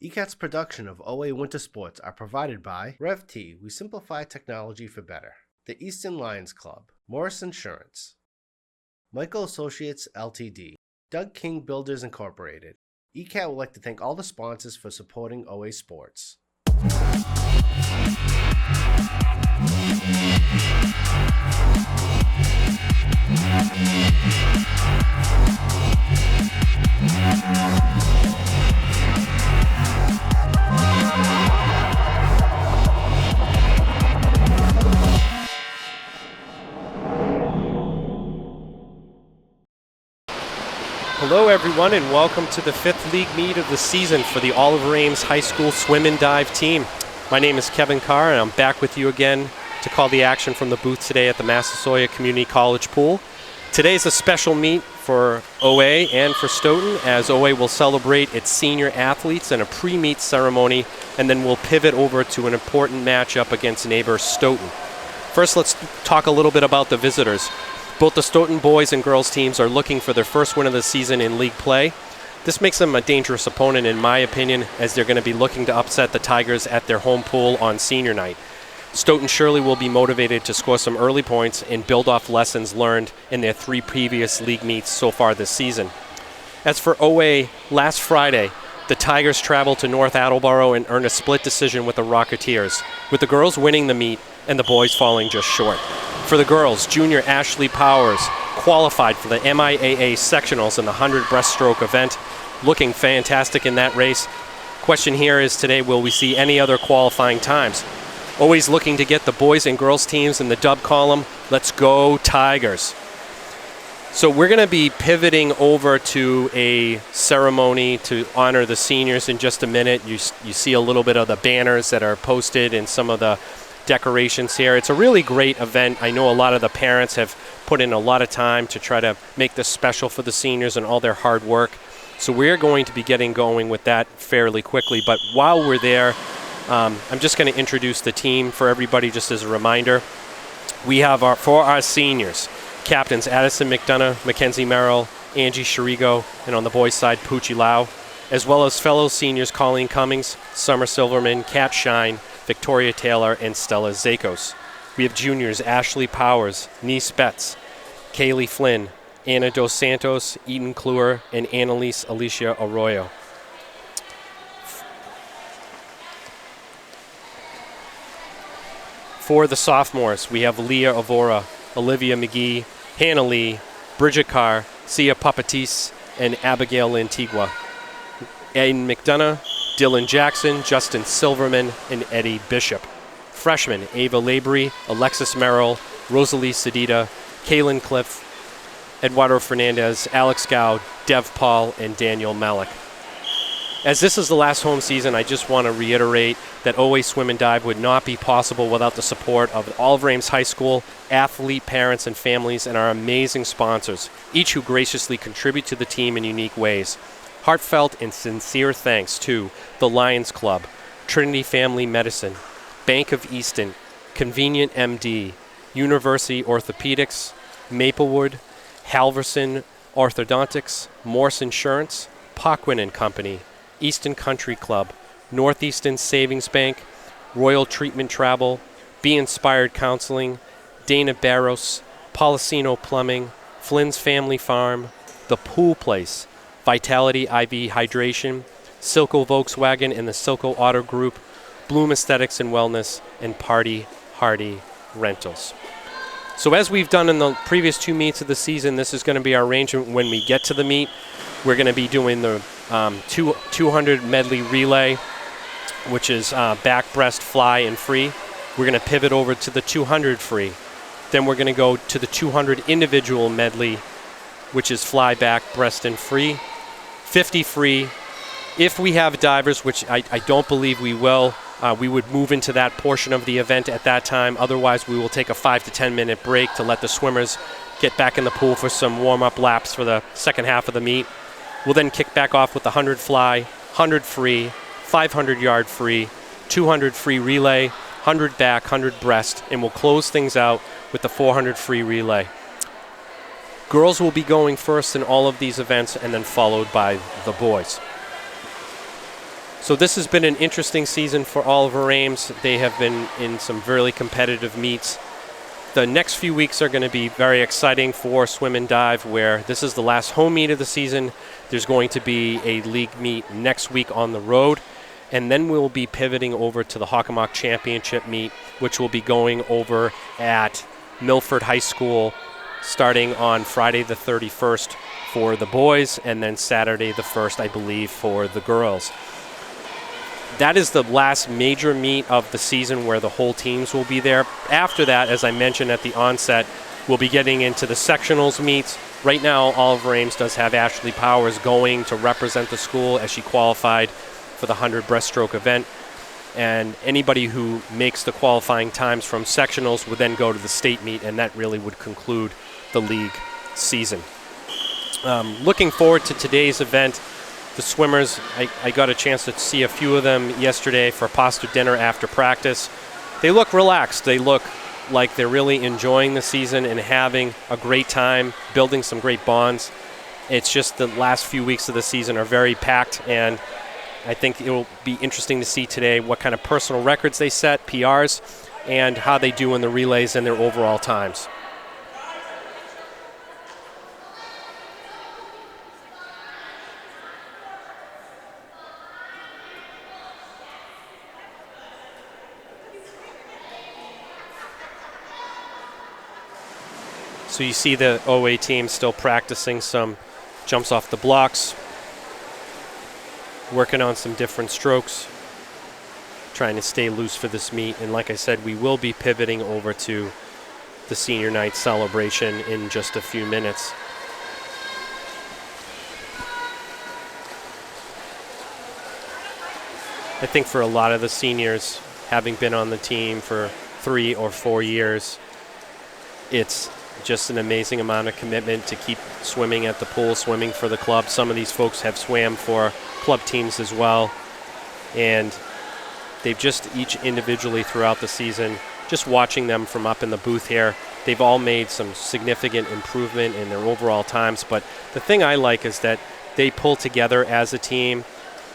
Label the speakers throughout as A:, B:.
A: ECAT's production of OA Winter Sports are provided by RevT, we simplify technology for better, the Easton Lions Club, Morris Insurance, Michael Associates Ltd., Doug King Builders Incorporated. ECAT would like to thank all the sponsors for supporting OA Sports.
B: Hello everyone and welcome to the 5th league meet of the season for the Oliver Ames High School Swim and Dive team. My name is Kevin Carr and I'm back with you again to call the action from the booth today at the Massasoit Community College pool. Today is a special meet for OA and for Stoughton, as OA will celebrate its senior athletes in a pre-meet ceremony, and then we'll pivot over to an important matchup against neighbor Stoughton. First, let's talk a little bit about the visitors. Both the Stoughton boys and girls teams are looking for their first win of the season in league play. This makes them a dangerous opponent in my opinion, as they're going to be looking to upset the Tigers at their home pool on senior night. Stoughton surely will be motivated to score some early points and build off lessons learned in their 3 previous league meets so far this season. As for OA, last Friday, the Tigers traveled to North Attleboro and earned a split decision with the Rocketeers, with the girls winning the meet and the boys falling just short. For the girls, junior Ashley Powers qualified for the MIAA sectionals in the 100 breaststroke event, looking fantastic in that race. Question here is today, will we see any other qualifying times? Always looking to get the boys and girls teams in the dub column. Let's go Tigers. So we're going to be pivoting over to a ceremony to honor the seniors in just a minute. You see a little bit of the banners that are posted and some of the decorations here. It's a really great event. I know a lot of the parents have put in a lot of time to try to make this special for the seniors and all their hard work. So we're going to be getting going with that fairly quickly. But while we're there, I'm just going to introduce the team for everybody just as a reminder. We have for our seniors, captains Addison McDonough, Mackenzie Merrill, Angie Shirigo, and on the boys' side, Poochie Lau, as well as fellow seniors Colleen Cummings, Summer Silverman, Kat Shine, Victoria Taylor, and Stella Zakos. We have juniors Ashley Powers, Niece Betts, Kaylee Flynn, Anna Dos Santos, Eden Kluwer, and Annalise Alicia Arroyo. For the sophomores, we have Leah Avora, Olivia McGee, Hannah Lee, Bridget Carr, Sia Papatis, and Abigail Lantigua. Aiden McDonough, Dylan Jackson, Justin Silverman, and Eddie Bishop. Freshmen, Ava Labrie, Alexis Merrill, Rosalie Sedita, Kaylin Cliff, Eduardo Fernandez, Alex Gowd, Dev Paul, and Daniel Malik. As this is the last home season, I just want to reiterate that OA Swim and Dive would not be possible without the support of Oliver Ames High School, athlete parents and families, and our amazing sponsors, each who graciously contribute to the team in unique ways. Heartfelt and sincere thanks to the Lions Club, Trinity Family Medicine, Bank of Easton, Convenient MD, University Orthopedics, Maplewood, Halverson Orthodontics, Morse Insurance, Paquin & Company, Easton Country Club, Northeastern Savings Bank, Royal Treatment Travel, Be Inspired Counseling, Dana Barros, Policino Plumbing, Flynn's Family Farm, The Pool Place, Vitality IV Hydration, Silco Volkswagen and the Silco Auto Group, Bloom Aesthetics and Wellness, and Party Hardy Rentals. So as we've done in the previous 2 meets of the season, this is going to be our arrangement when we get to the meet. We're going to be doing the 200 medley relay, which is back, breast, fly, and free. We're going to pivot over to the 200 free. Then we're going to go to the 200 individual medley, which is fly, back, breast, and free. 50 free. If we have divers, which I don't believe we will, we would move into that portion of the event at that time. Otherwise, we will take a 5 to 10 minute break to let the swimmers get back in the pool for some warm-up laps for the second half of the meet. We'll then kick back off with the 100 fly, 100 free, 500 yard free, 200 free relay, 100 back, 100 breast, and we'll close things out with the 400 free relay. Girls will be going first in all of these events and then followed by the boys. So this has been an interesting season for Oliver Ames. They have been in some really competitive meets. The next few weeks are going to be very exciting for swim and dive, where this is the last home meet of the season. There's going to be a league meet next week on the road, and then we'll be pivoting over to the Hockomock Championship meet, which will be going over at Milford High School starting on Friday the 31st for the boys, and then Saturday the 1st, I believe, for the girls. That is the last major meet of the season where the whole teams will be there. After that, as I mentioned at the onset, we'll be getting into the sectionals meets. Right now, Oliver Ames does have Ashley Powers going to represent the school as she qualified for the 100 breaststroke event. And anybody who makes the qualifying times from sectionals would then go to the state meet, and that really would conclude the league season. Looking forward to today's event. The swimmers, I got a chance to see a few of them yesterday for pasta dinner after practice. They look relaxed. They look like they're really enjoying the season and having a great time, building some great bonds. It's just the last few weeks of the season are very packed, and I think it will be interesting to see today what kind of personal records they set, PRs, and how they do in the relays and their overall times. So you see the OA team still practicing some jumps off the blocks, working on some different strokes, trying to stay loose for this meet. And like I said, we will be pivoting over to the senior night celebration in just a few minutes. I think for a lot of the seniors, having been on the team for 3 or 4 years, it's just an amazing amount of commitment to keep swimming at the pool, swimming for the club. Some of these folks have swam for club teams as well, and they've just each individually throughout the season, just watching them from up in the booth here, they've all made some significant improvement in their overall times. But the thing I like is that they pull together as a team.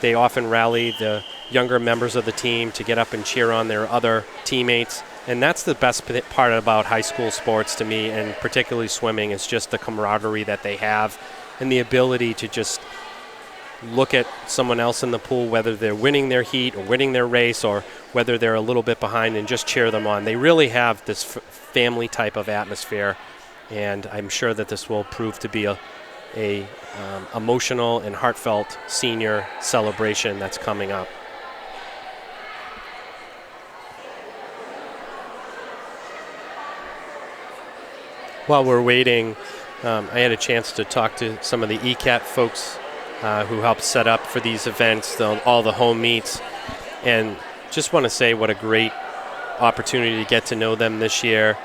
B: They often rally the younger members of the team to get up and cheer on their other teammates. And that's the best part about high school sports to me, and particularly swimming, is just the camaraderie that they have and the ability to just look at someone else in the pool, whether they're winning their heat or winning their race or whether they're a little bit behind, and just cheer them on. They really have this family type of atmosphere, and I'm sure that this will prove to be a emotional and heartfelt senior celebration that's coming up. While we're waiting, I had a chance to talk to some of the ECAT folks who helped set up for these events, all the home meets, and just want to say what a great opportunity to get to know them this year,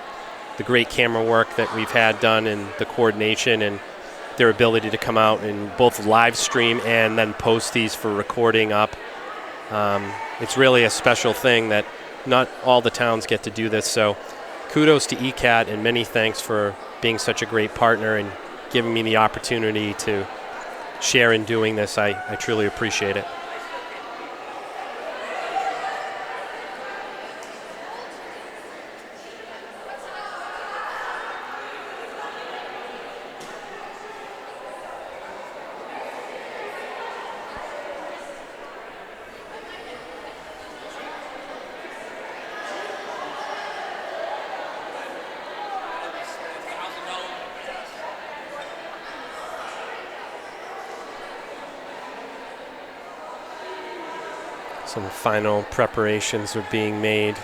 B: the great camera work that we've had done and the coordination and their ability to come out and both live stream and then post these for recording up. It's really a special thing that not all the towns get to do this, so kudos to ECAT and many thanks for being such a great partner and giving me the opportunity to share in doing this. I truly appreciate it. Some final preparations are being made.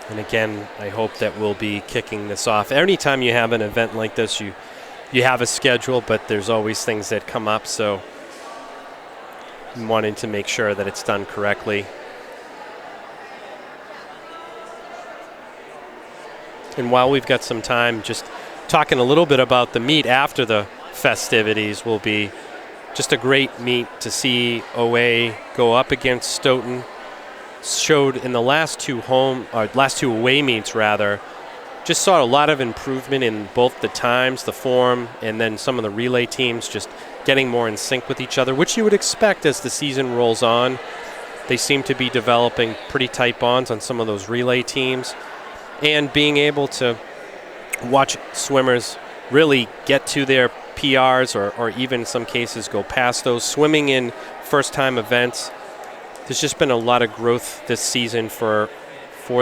B: And again, I hope that we'll be kicking this off. Anytime you have an event like this, you have a schedule, but there's always things that come up, so I'm wanting to make sure that it's done correctly. And while we've got some time, just talking a little bit about the meet after the festivities will be just a great meet to see OA go up against Stoughton. Showed in the last two away meets rather, just saw a lot of improvement in both the times, the form, and then some of the relay teams just getting more in sync with each other, which you would expect as the season rolls on. They seem to be developing pretty tight bonds on some of those relay teams, and being able to watch swimmers really get to their PRs or even in some cases go past those. Swimming in first-time events, there's just been a lot of growth this season for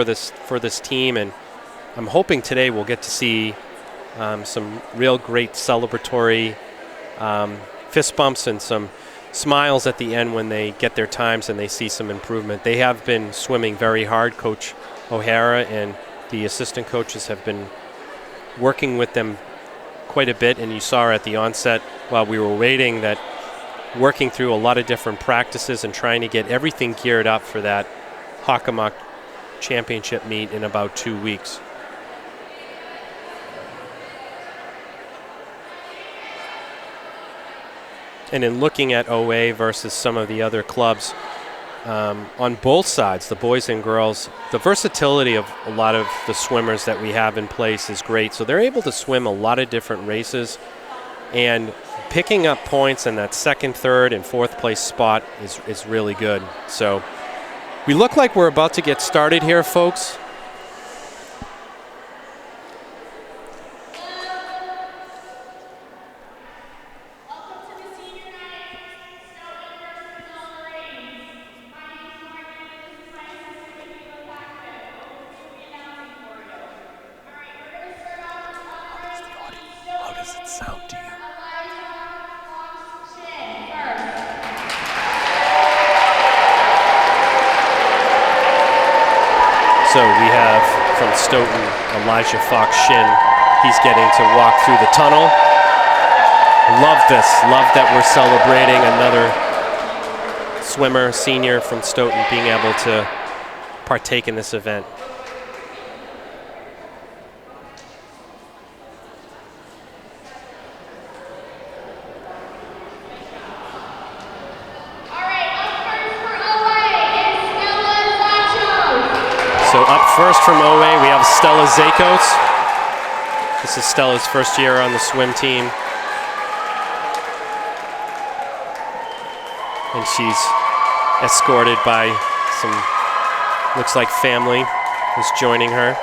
B: this team, and I'm hoping today we'll get to see some real great celebratory fist bumps and some smiles at the end when they get their times and they see some improvement. They have been swimming very hard. Coach O'Hara and the assistant coaches have been working with them quite a bit, and you saw at the onset while we were waiting that working through a lot of different practices and trying to get everything geared up for that Hockomock championship meet in about 2 weeks. And in looking at OA versus some of the other clubs, on both sides, the boys and girls, the versatility of a lot of the swimmers that we have in place is great. So they're able to swim a lot of different races, and picking up points in that second, third, and fourth place spot is really good. So we look like we're about to get started here, folks. So we have from Stoughton, Elijah Fox-Shin. He's getting to walk through the tunnel. Love this. Love that we're celebrating another swimmer, senior from Stoughton, being able to partake in this event. So up first from OA, we have Stella Zakos. This is Stella's first year on the swim team. And she's escorted by some, looks like family who's joining her.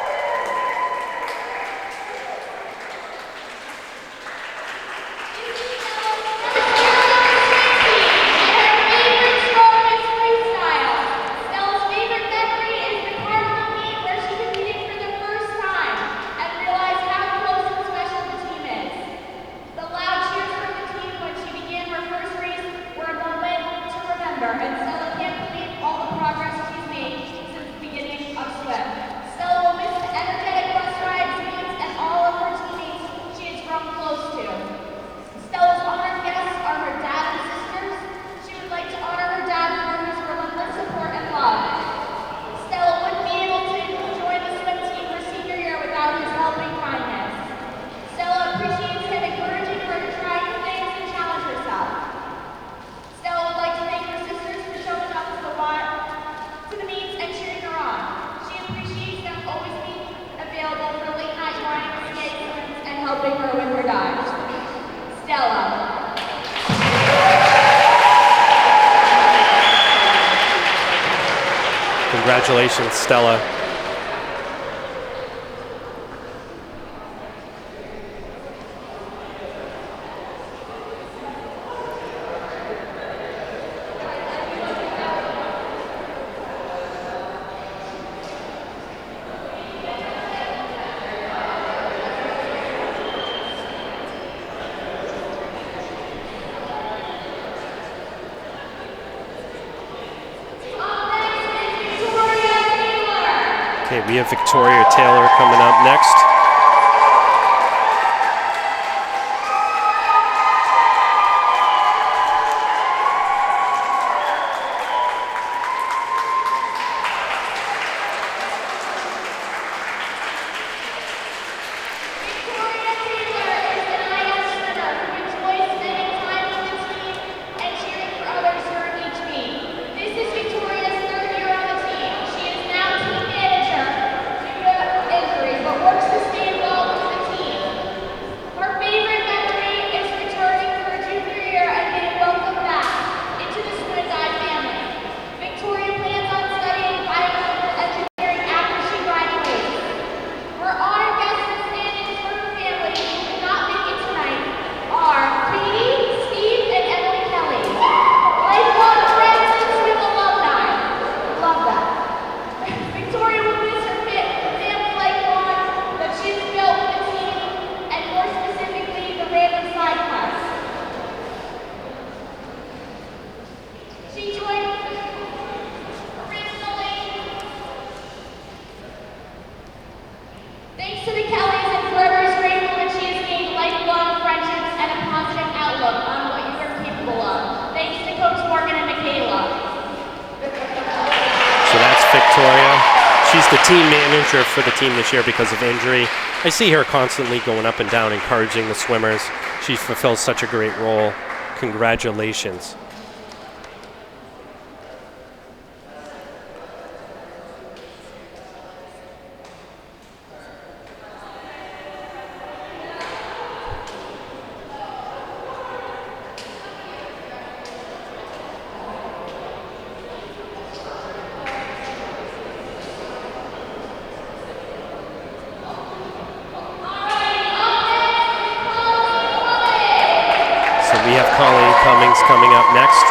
B: Congratulations, Stella. Okay, we have Victoria Taylor coming up next.
C: Works this
B: So that's Victoria. She's the team manager for the team this year because of injury. I see her constantly going up and down, encouraging the swimmers. She fulfills such a great role. Congratulations. We have Colleen Cummings coming up next.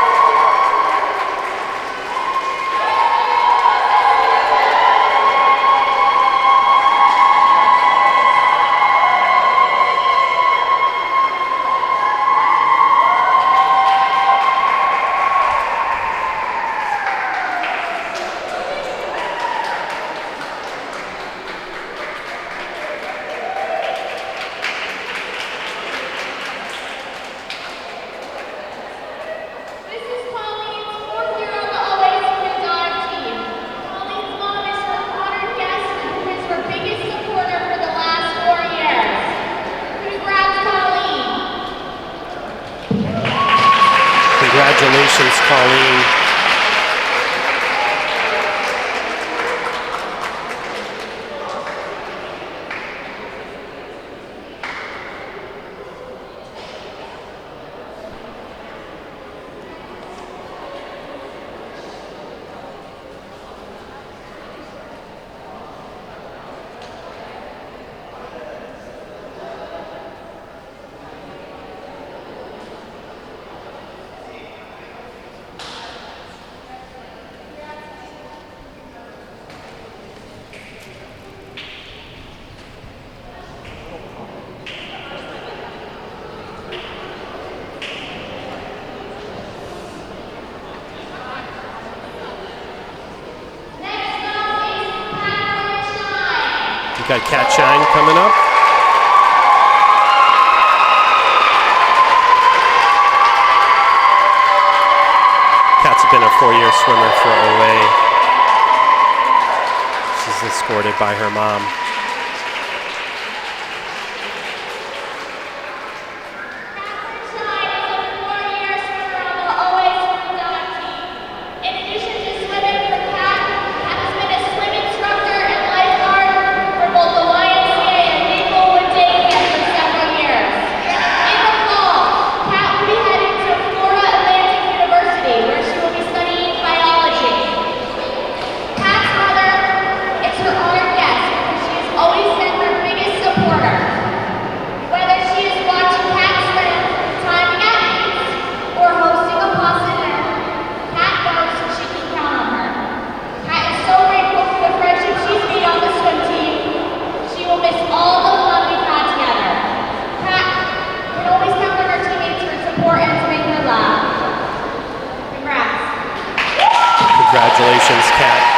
B: Congratulations, Colleen. Got Cat Shine coming up. Cat's been a 4-year swimmer for OA. She's escorted by her mom. Congratulations, Kat.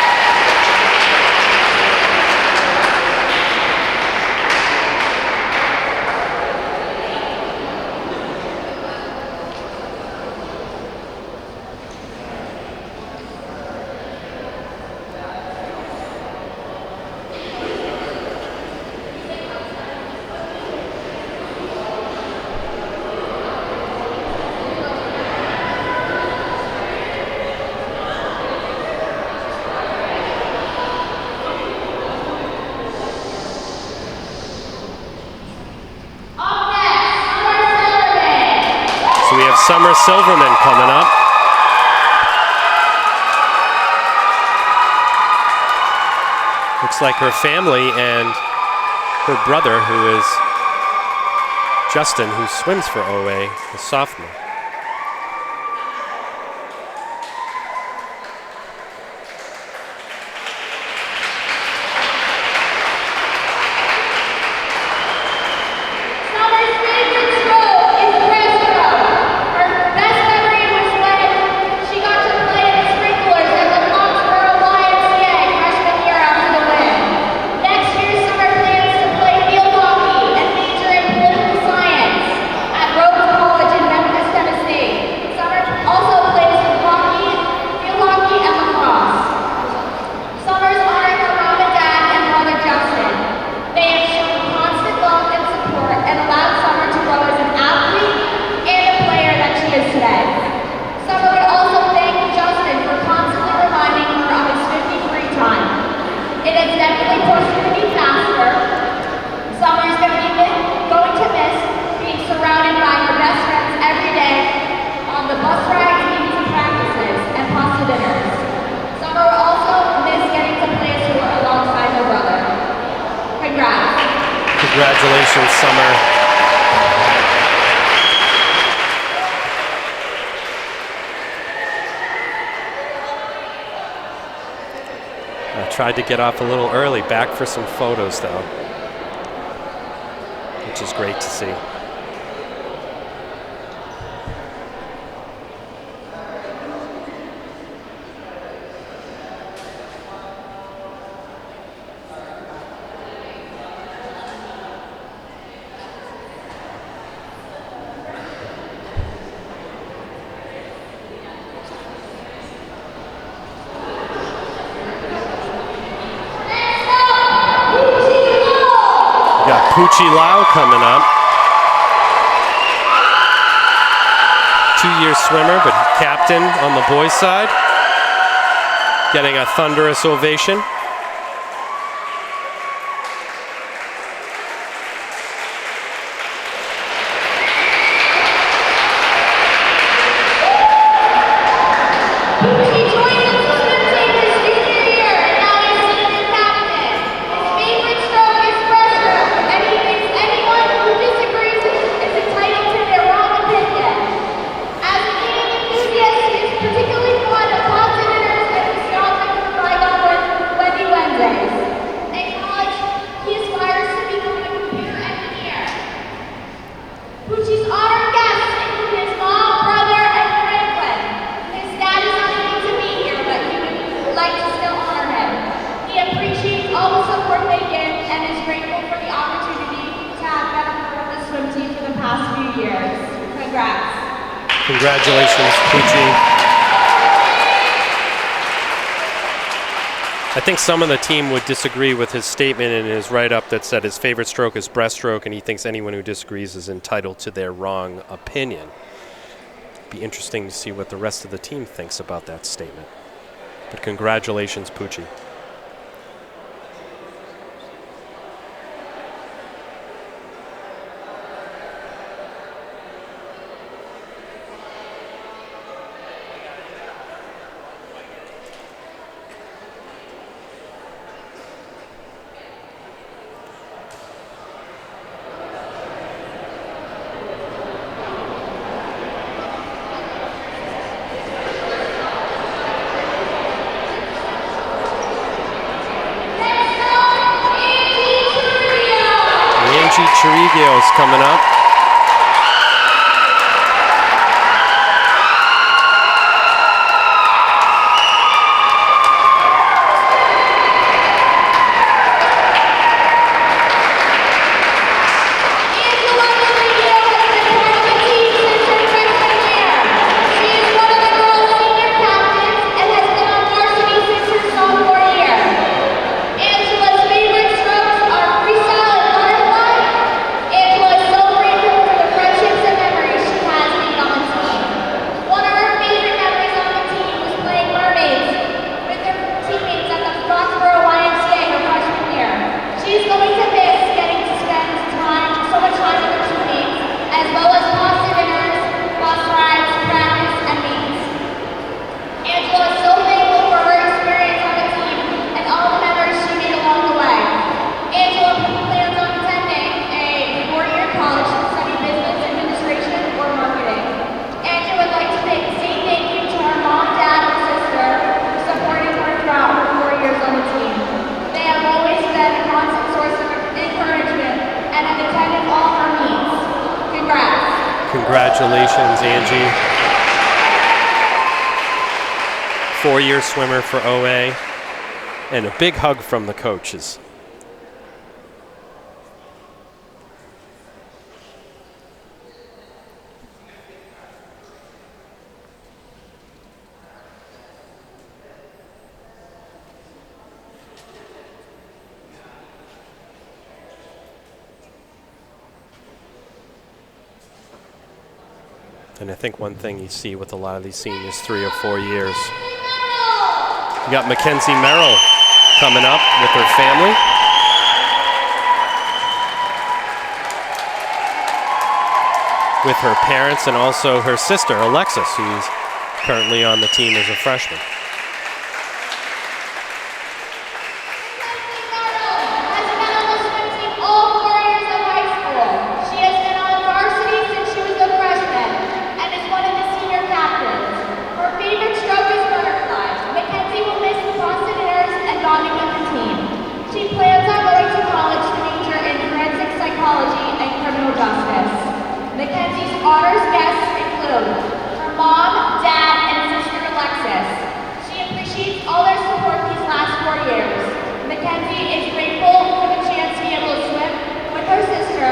B: So we have Summer Silverman coming up. Looks like her family and her brother, who is Justin, who swims for OA, a sophomore.
C: College in Memphis, Tennessee.
B: Congratulations, Summer. I tried to get off a little early, back for some photos though, which is great to see. Poochie Lau coming up. 2-year swimmer, but captain on the boys' side. Getting a thunderous ovation. Congratulations, Poochie. I think some of the team would disagree with his statement in his write-up that said his favorite stroke is breaststroke, and he thinks anyone who disagrees is entitled to their wrong opinion. Be interesting to see what the rest of the team thinks about that statement. But congratulations, Poochie. Chirigio's coming up. Congratulations, Angie. 4-year swimmer for OA. And a big hug from the coaches. And I think one thing you see with a lot of these seniors, 3 or 4 years. You got Mackenzie Merrill coming up with her family. With her parents and also her sister, Alexis, who's currently on the team as a freshman.
C: mom, dad, and sister Alexis. She appreciates all their support these last 4 years. Mackenzie is grateful for the chance to be able to swim with her sister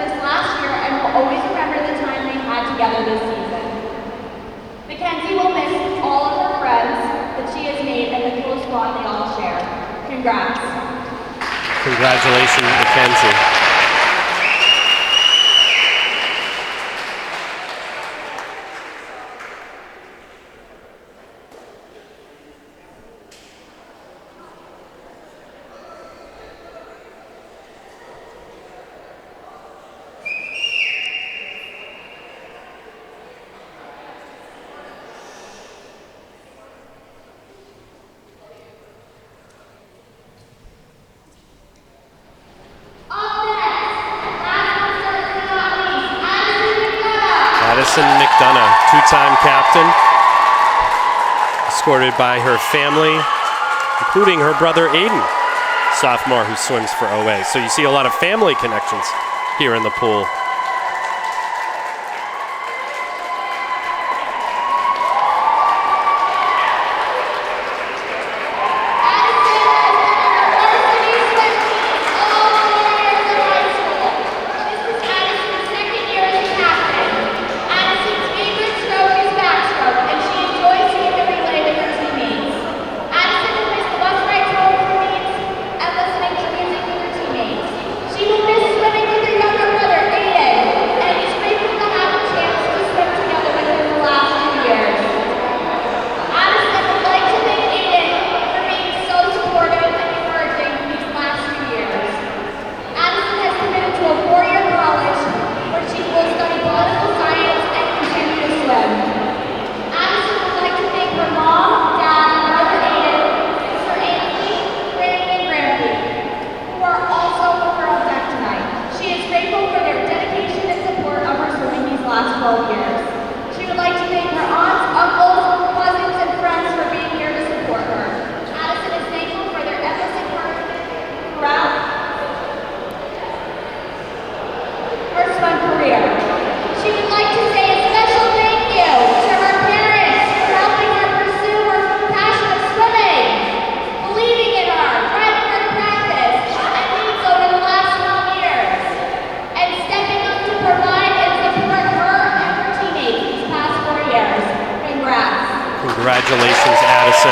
C: this last year and will always remember the time they had together this season. Mackenzie will miss all of her friends that she has made and the close bond they all share. Congrats.
B: Congratulations, Mackenzie. Easton McDonough, two-time captain, escorted by her family, including her brother Aiden, sophomore who swims for OA. So you see a lot of family connections here in the pool. Congratulations, Addison.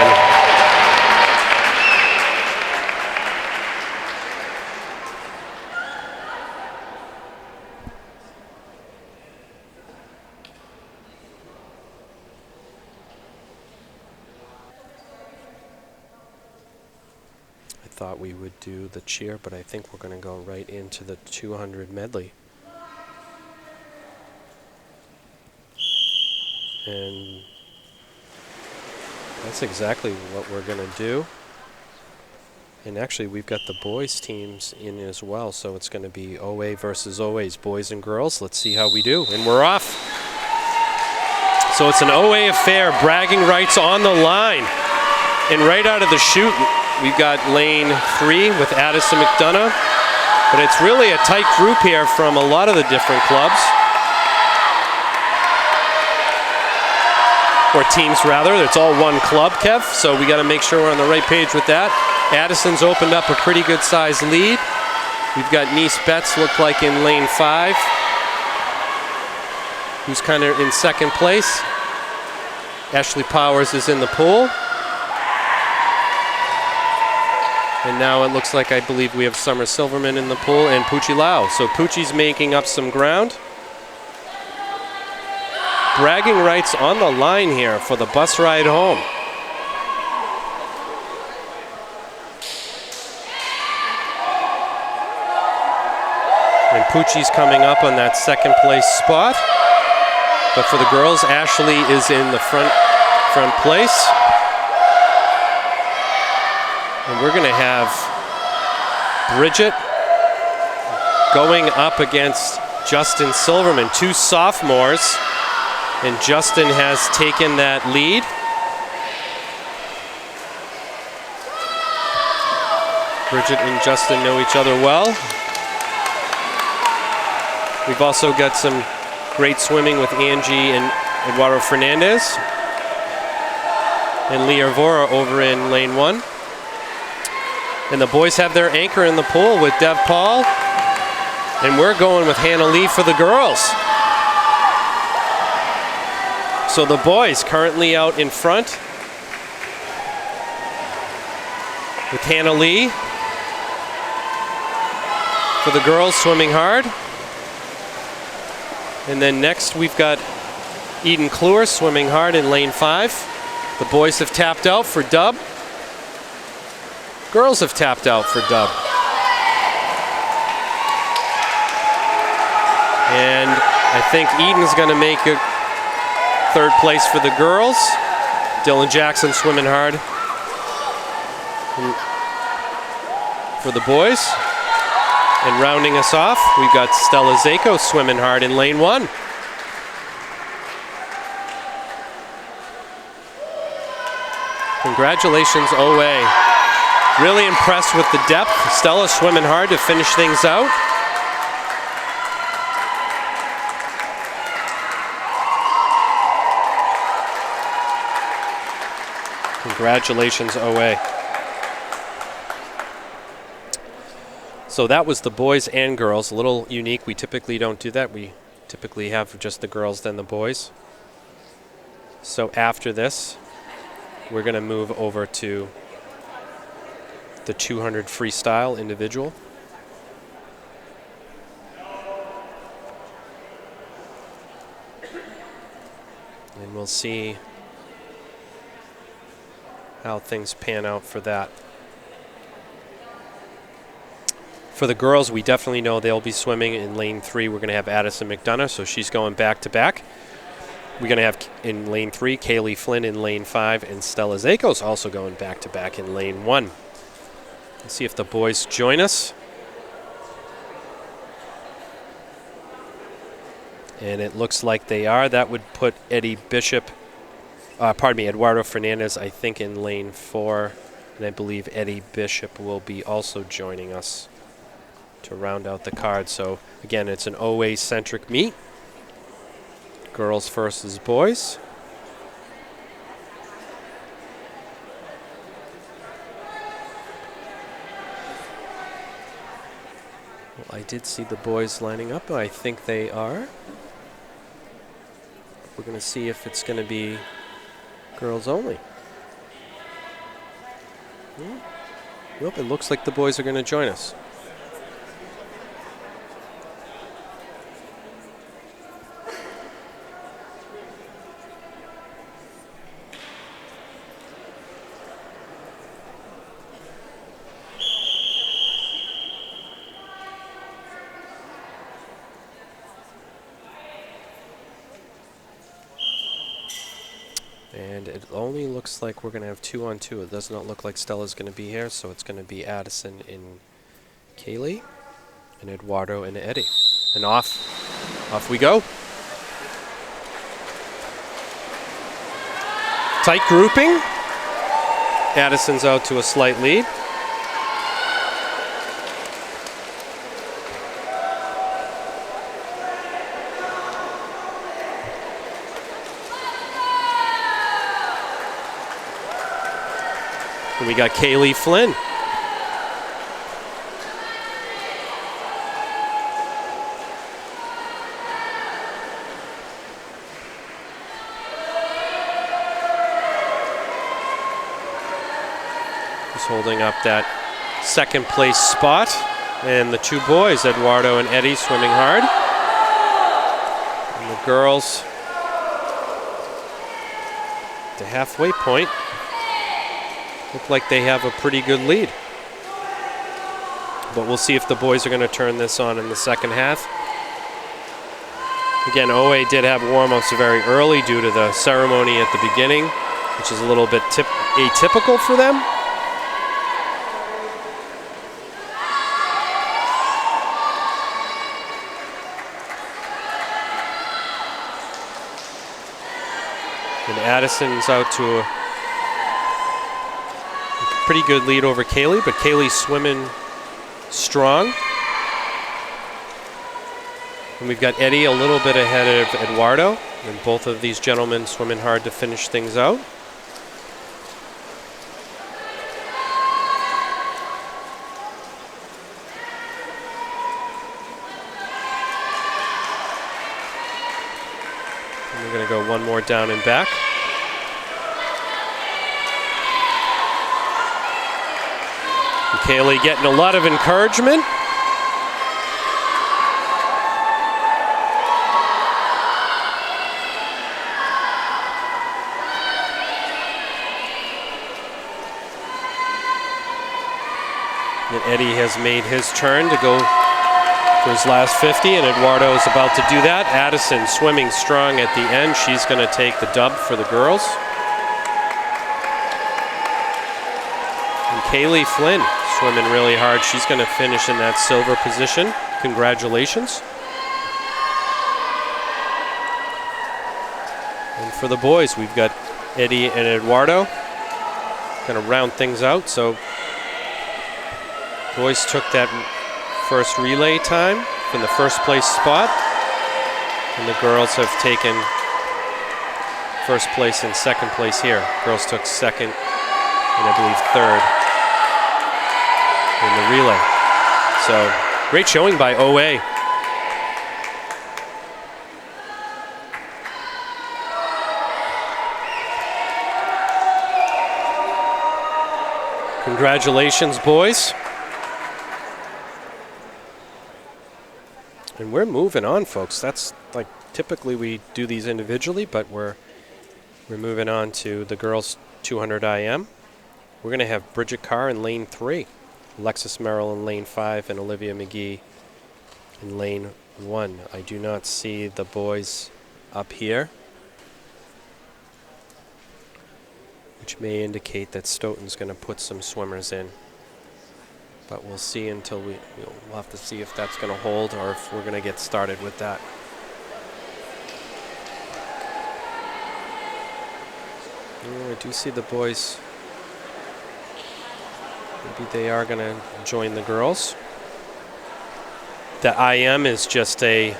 B: I thought we would do the cheer, but I think we're going to go right into the 200 medley. And that's exactly what we're going to do. And actually, we've got the boys' teams in as well, so it's going to be OA versus OAs, boys and girls. Let's see how we do. And we're off. So it's an OA affair, bragging rights on the line. And right out of the chute, we've got lane 3 with Addison McDonough. But it's really a tight group here from a lot of the different clubs. Or teams, rather. It's all one club, Kev, so we got to make sure we're on the right page with that. Addison's opened up a pretty good size lead. We've got Nice Betts, look like in lane 5, who's kind of in second place. Ashley Powers is in the pool. And now it looks like, I believe we have Summer Silverman in the pool and Poochie Lau. So Poochie's making up some ground. Bragging rights on the line here for the bus ride home. And Poochie's coming up on that second place spot. But for the girls, Ashley is in the front place. And we're going to have Bridget going up against Justin Silverman, 2 sophomores. And Justin has taken that lead. Bridget and Justin know each other well. We've also got some great swimming with Angie and Eduardo Fernandez and Leah Vora over in lane 1. And the boys have their anchor in the pool with Dev Paul. And we're going with Hannah Lee for the girls. So the boys currently out in front with Hannah Lee for the girls swimming hard. And then next we've got Eden Kluwer swimming hard in lane 5. The boys have tapped out for dub. Girls have tapped out for dub. And I think Eden's going to make a 3rd place for the girls. Dylan Jackson swimming hard for the boys. And rounding us off, we've got Stella Zako swimming hard in lane 1. Congratulations, OA. Really impressed with the depth. Stella swimming hard to finish things out. Congratulations, OA. So that was the boys and girls. A little unique. We typically don't do that. We typically have just the girls, then the boys. So after this, we're going to move over to the 200 freestyle individual. And we'll see how things pan out for that. For the girls, we definitely know they'll be swimming in lane 3. We're going to have Addison McDonough, so she's going back to back. We're going to have in lane 3, Kaylee Flynn in lane 5, and Stella Zako's also going back to back in lane 1. Let's see if the boys join us. And it looks like they are. That would put Eduardo Fernandez, I think, in lane 4. And I believe Eddie Bishop will be also joining us to round out the card. So, again, it's an OA-centric meet. Girls versus boys. Well, I did see the boys lining up. I think they are. We're going to see if it's going to be girls only. Nope, it looks like the boys are going to join us. And it only looks like we're going to have 2-on-2. It does not look like Stella's going to be here, so it's going to be Addison and Kaylee, and Eduardo and Eddie. And off we go. Tight grouping. Addison's out to a slight lead. And we got Kaylee Flynn. Just holding up that 2nd place spot. And the 2 boys, Eduardo and Eddie, swimming hard. And the girls, the halfway point, look like they have a pretty good lead. But we'll see if the boys are going to turn this on in the second half. Again, OA did have warm-ups very early due to the ceremony at the beginning, which is a little bit atypical for them. And Addison's out to a pretty good lead over Kaylee, but Kaylee's swimming strong. And we've got Eddie a little bit ahead of Eduardo. And both of these gentlemen swimming hard to finish things out. And we're going to go one more down and back. And Kaylee getting a lot of encouragement. And Eddie has made his turn to go for his last 50, and Eduardo is about to do that. Addison swimming strong at the end. She's going to take the dub for the girls. And Kaylee Flynn swimming really hard. She's going to finish in that silver position. Congratulations. And for the boys, we've got Eddie and Eduardo going to round things out. So boys took that first relay time from the first place spot, and the girls have taken first place and second place here. Girls took second and I believe third in the relay. So great showing by OA. Congratulations, boys. And we're moving on, folks. That's like typically we do these individually, but we're moving on to the girls 200 IM. We're going to have Bridget Carr in lane 3, Alexis Merrill in lane 5, and Olivia McGee in lane 1. I do not see the boys up here, which may indicate that Stoughton's going to put some swimmers in. But we'll see until we'll have to see if that's going to hold or if we're going to get started with that. I do see the boys. Maybe they are going to join the girls. The IM is just a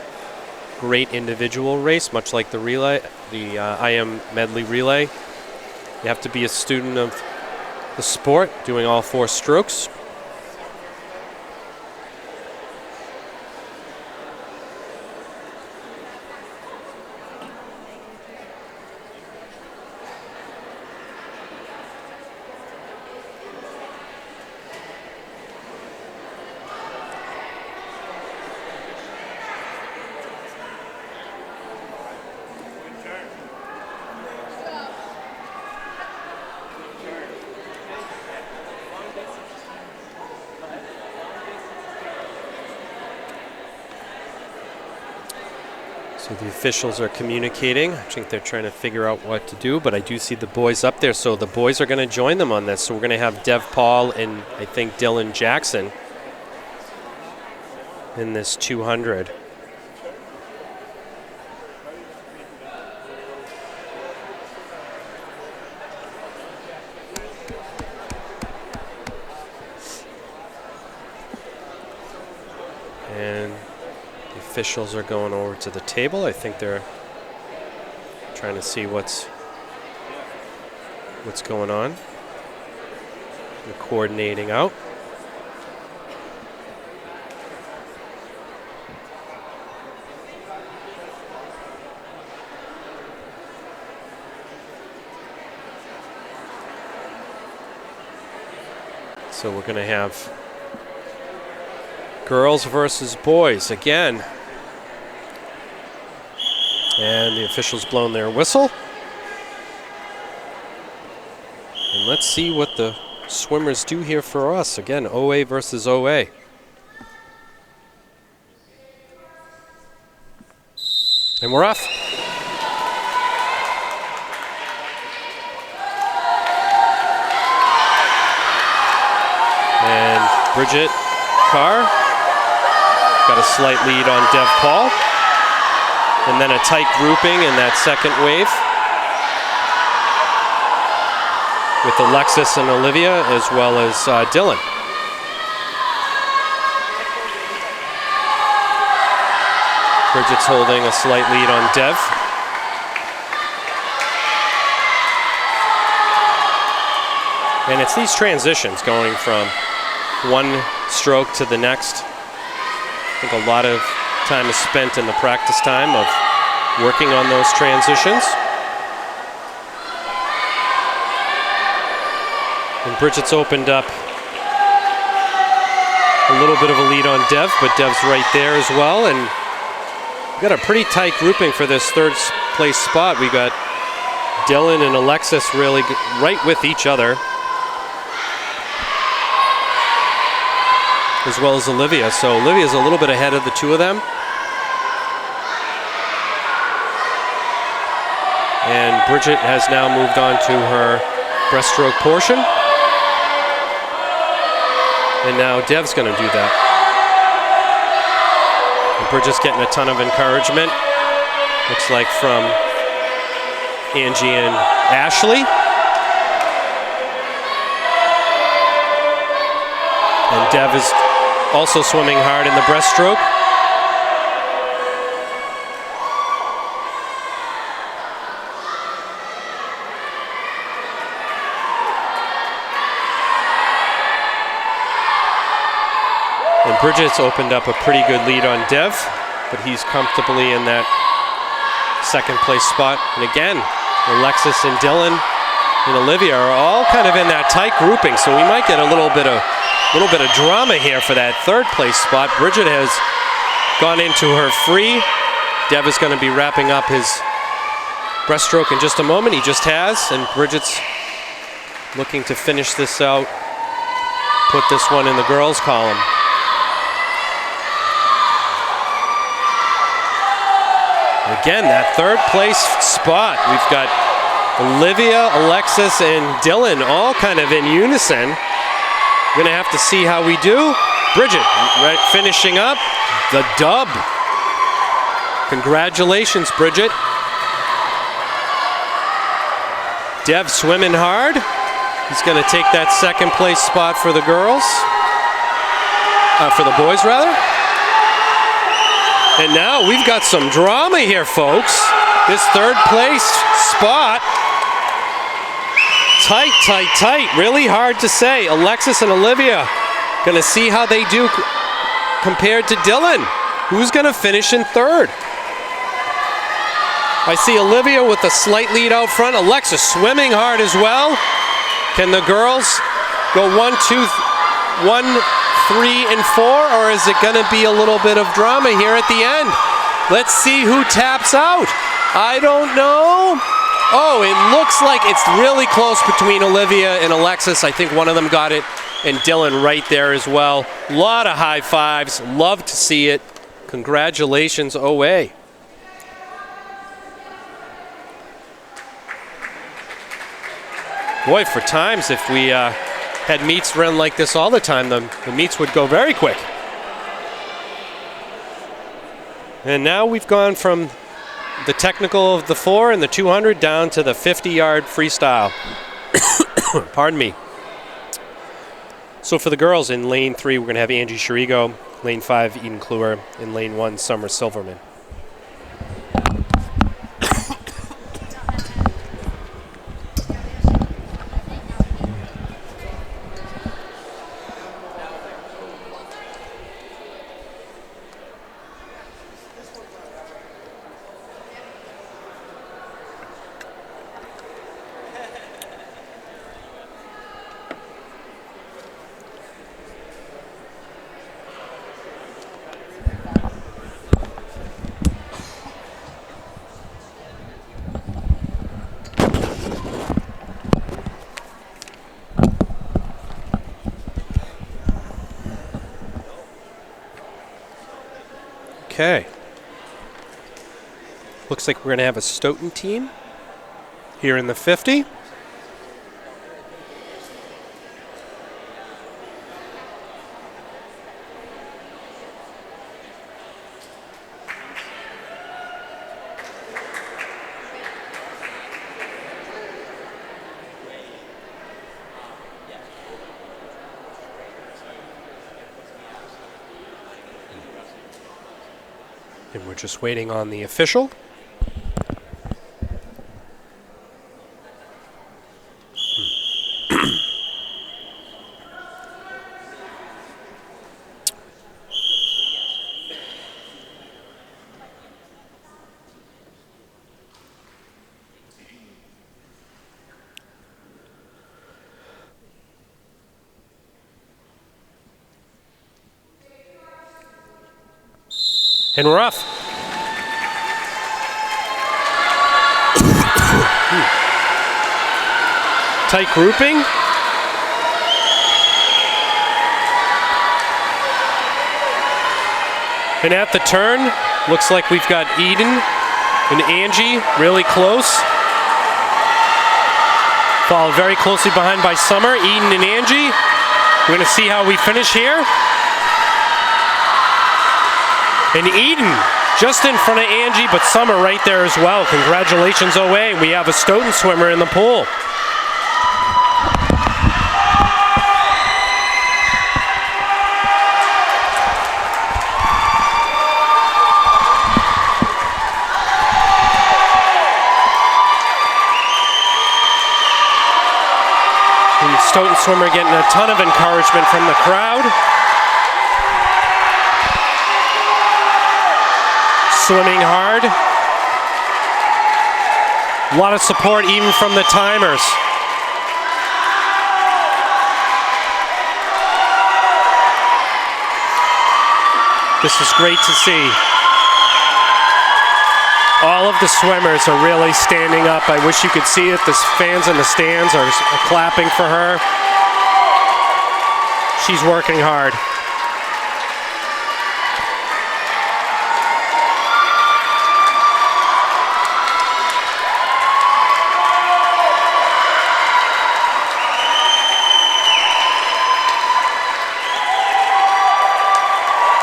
B: great individual race, much like the relay, the IM medley relay. You have to be a student of the sport, doing all 4 strokes. So the officials are communicating. I think they're trying to figure out what to do, but I do see the boys up there. So the boys are going to join them on this. So we're going to have Dev Paul and I think Dylan Jackson in this 200. And the officials are going over to the table. I think they're trying to see what's going on. They're coordinating out. So we're going to have girls versus boys again. And the officials blown their whistle. And let's see what the swimmers do here for us. Again, OA versus OA. And we're off. And Bridget Carr got a slight lead on Dev Paul. And then a tight grouping in that second wave with Alexis and Olivia as well as Dylan. Bridget's holding a slight lead on Dev. And it's these transitions going from one stroke to the next. I think a lot of time is spent in the practice time of working on those transitions. And Bridget's opened up a little bit of a lead on Dev, but Dev's right there as well. And we've got a pretty tight grouping for this third place spot. We got Dylan and Alexis really right with each other, as well as Olivia. So Olivia's a little bit ahead of the two of them. And Bridget has now moved on to her breaststroke portion. And now Dev's going to do that. And Bridget's getting a ton of encouragement. Looks like from Angie and Ashley. And Dev is also swimming hard in the breaststroke. And Bridget's opened up a pretty good lead on Dev, but he's comfortably in that second place spot. And again, Alexis and Dylan and Olivia are all kind of in that tight grouping, so we might get a little bit of drama here for that third place spot. Bridget has gone into her free. Dev is going to be wrapping up his breaststroke in just a moment. He just has, and Bridget's looking to finish this out, put this one in the girls' column. Again, that third place spot, we've got Olivia, Alexis, and Dylan all kind of in unison. We're going to have to see how we do. Bridget, right, finishing up the dub. Congratulations, Bridget. Dev swimming hard. He's going to take that second place spot for the girls. For the boys, rather. And now we've got some drama here, folks. This third place spot. Tight, tight, tight. Really hard to say. Alexis and Olivia going to see how they do compared to Dylan. Who's going to finish in third? I see Olivia with a slight lead out front. Alexis swimming hard as well. Can the girls go 1, 2, 1, 3, and 4, or is it going to be a little bit of drama here at the end? Let's see who taps out. I don't know. Oh, it looks like it's really close between Olivia and Alexis. I think one of them got it, and Dylan right there as well. A lot of high fives. Love to see it. Congratulations, OA. Boy, for times, if we had meets run like this all the time, the meets would go very quick. And now we've gone from the technical of the 4 and the 200 down to the 50-yard freestyle. Pardon me. So for the girls, in lane 3, we're going to have Angie Chirigo, lane 5, Eden Kluwer, in lane 1, Summer Silverman. Okay. Looks like we're going to have a Stoughton team here in the 50. And we're just waiting on the official. And we're off. Tight grouping. And at the turn, looks like we've got Eden and Angie really close. Followed very closely behind by Summer, Eden and Angie. We're gonna see how we finish here. And Eden just in front of Angie, but Summer right there as well. Congratulations, OA. We have a Stoughton swimmer in the pool. And Stoughton swimmer getting a ton of encouragement from the crowd. Swimming hard. A lot of support even from the timers. This is great to see. All of the swimmers are really standing up. I wish you could see it. The fans in the stands are clapping for her. She's working hard.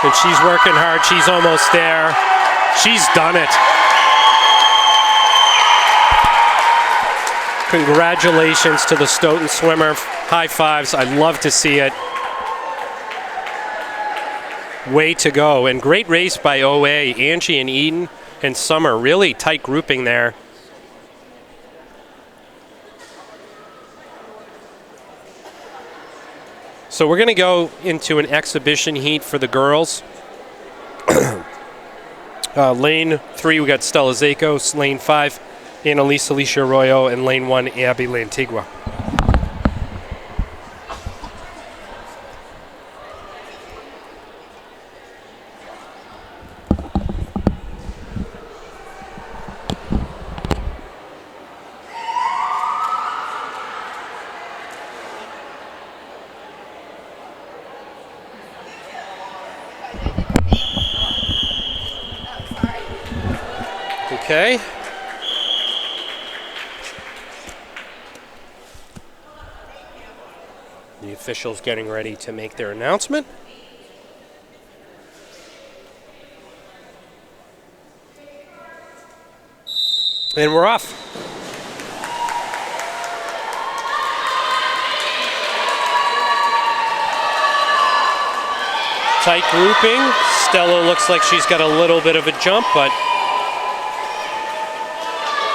B: And she's working hard. She's almost there. She's done it. Congratulations to the Stoughton swimmer. High fives. I'd love to see it. Way to go. And great race by OA. Angie and Eden and Summer. Really tight grouping there. So we're going to go into an exhibition heat for the girls. Lane 3, we got Stella Zakos. Lane 5, Annalisa Alicia Arroyo. And lane 1, Abby Lantigua. Okay. The officials getting ready to make their announcement. And we're off. Tight grouping. Stella looks like she's got a little bit of a jump, but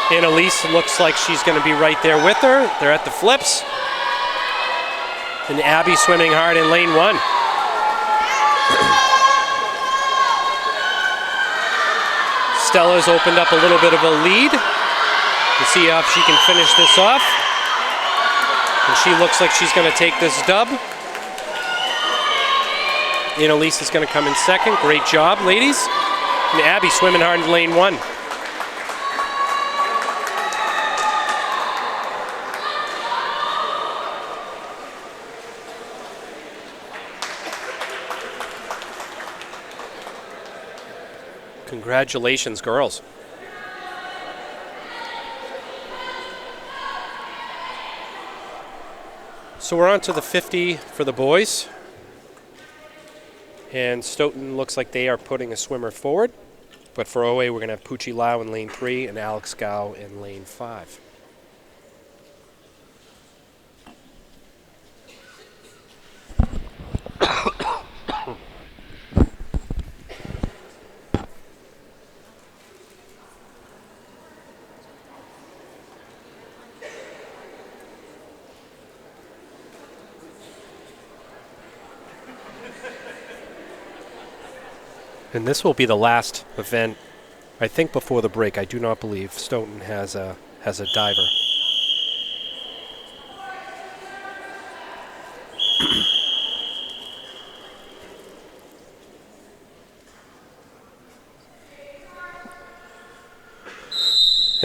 B: Annalise looks like she's going to be right there with her. They're at the flips. And Abby swimming hard in lane 1. Stella's opened up a little bit of a lead. We'll see if she can finish this off. And she looks like she's going to take this dub. Annalise is going to come in second. Great job, ladies. And Abby swimming hard in lane 1. Congratulations, girls. So we're on to the 50 for the boys. And Stoughton looks like they are putting a swimmer forward. But for OA, we're going to have Poochie Lau in lane 3 and Alex Gow in lane 5. And this will be the last event, I think, before the break. I do not believe Stoughton has a diver.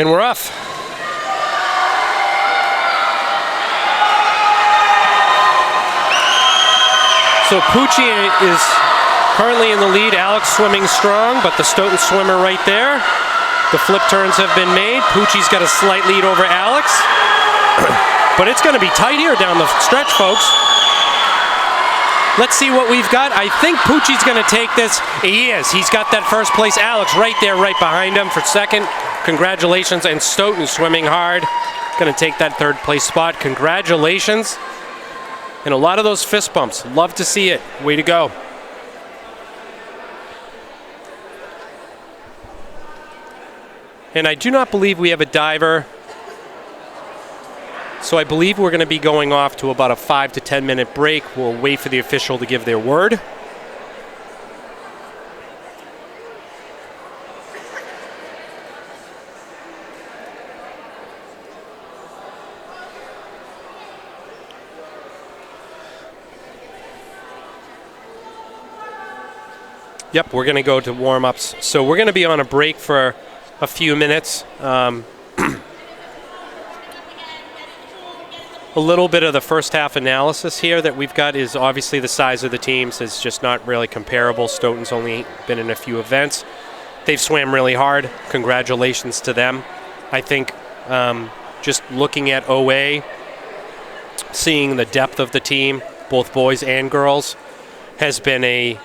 B: And we're off. So Pucci is currently in the lead. Alex swimming strong, but the Stoughton swimmer right there. The flip turns have been made. Pucci's got a slight lead over Alex. But it's going to be tight here down the stretch, folks. Let's see what we've got. I think Pucci's going to take this. He is. He's got that first place. Alex right there, right behind him for second. Congratulations. And Stoughton swimming hard. Going to take that third place spot. Congratulations. And a lot of those fist bumps. Love to see it. Way to go. And I do not believe we have a diver. So I believe we're going to be going off to about a 5 to 10 minute break. We'll wait for the official to give their word. Yep, we're going to go to warm-ups. So we're going to be on a break for a few minutes. A little bit of the first half analysis here that we've got is obviously the size of the teams is just not really comparable. Stoughton's only been in a few events. They've swam really hard. Congratulations to them. I think just looking at OA, seeing the depth of the team, both boys and girls, has been a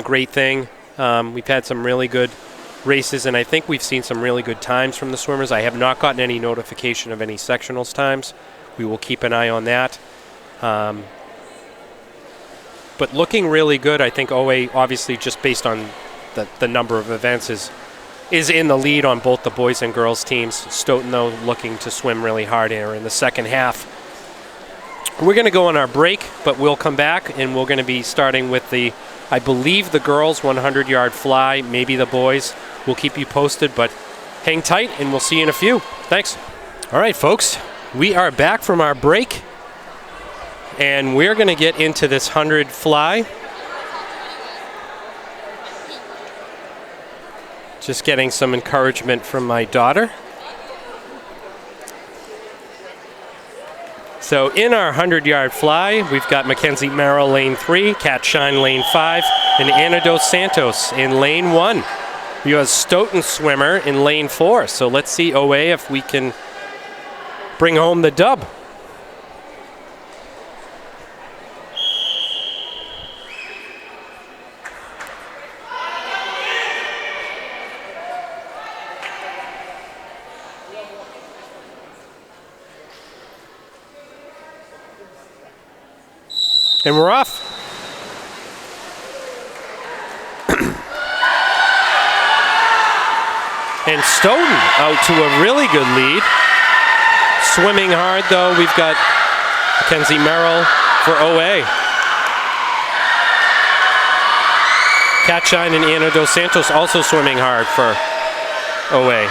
B: great thing. We've had some really good races, and I think we've seen some really good times from the swimmers. I have not gotten any notification of any sectionals times. We will keep an eye on that. But looking really good. I think OA, obviously, just based on the number of events, is in the lead on both the boys and girls teams. Stoughton, though, looking to swim really hard here in the second half. We're going to go on our break, but we'll come back, and we're going to be starting with I believe the girls 100-yard fly, maybe the boys. We'll keep you posted, but hang tight, and we'll see you in a few. Thanks. All right, folks. We are back from our break, and we're going to get into this 100 fly. Just getting some encouragement from my daughter. So in our 100-yard fly, we've got Mackenzie Merrill, lane 3, Kat Shine, lane 5, and Ana Dos Santos in lane 1. We have a Stoughton swimmer in lane 4. So let's see, OA, if we can bring home the dub. And we're off. And Stoughton out to a really good lead. Swimming hard, though, we've got Mackenzie Merrill for OA. Kat Shine and Ana Dos Santos also swimming hard for OA.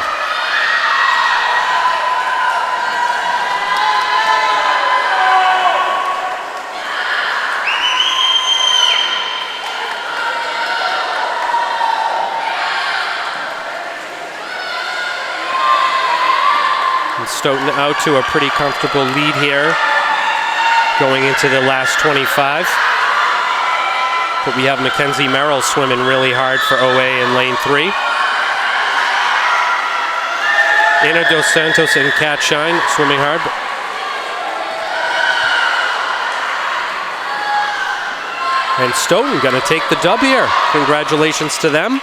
B: Stoughton out to a pretty comfortable lead here going into the last 25. But we have Mackenzie Merrill swimming really hard for OA in lane 3. Ana Dos Santos and Kat Shine swimming hard. And Stoughton going to take the dub here. Congratulations to them.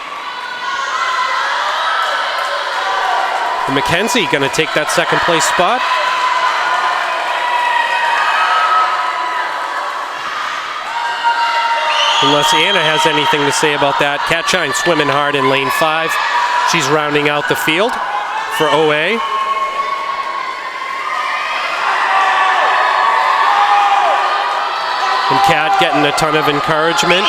B: And Mackenzie going to take that second place spot. Unless Anna has anything to say about that. Kat Shine swimming hard in lane 5. She's rounding out the field for OA. And Kat getting a ton of encouragement.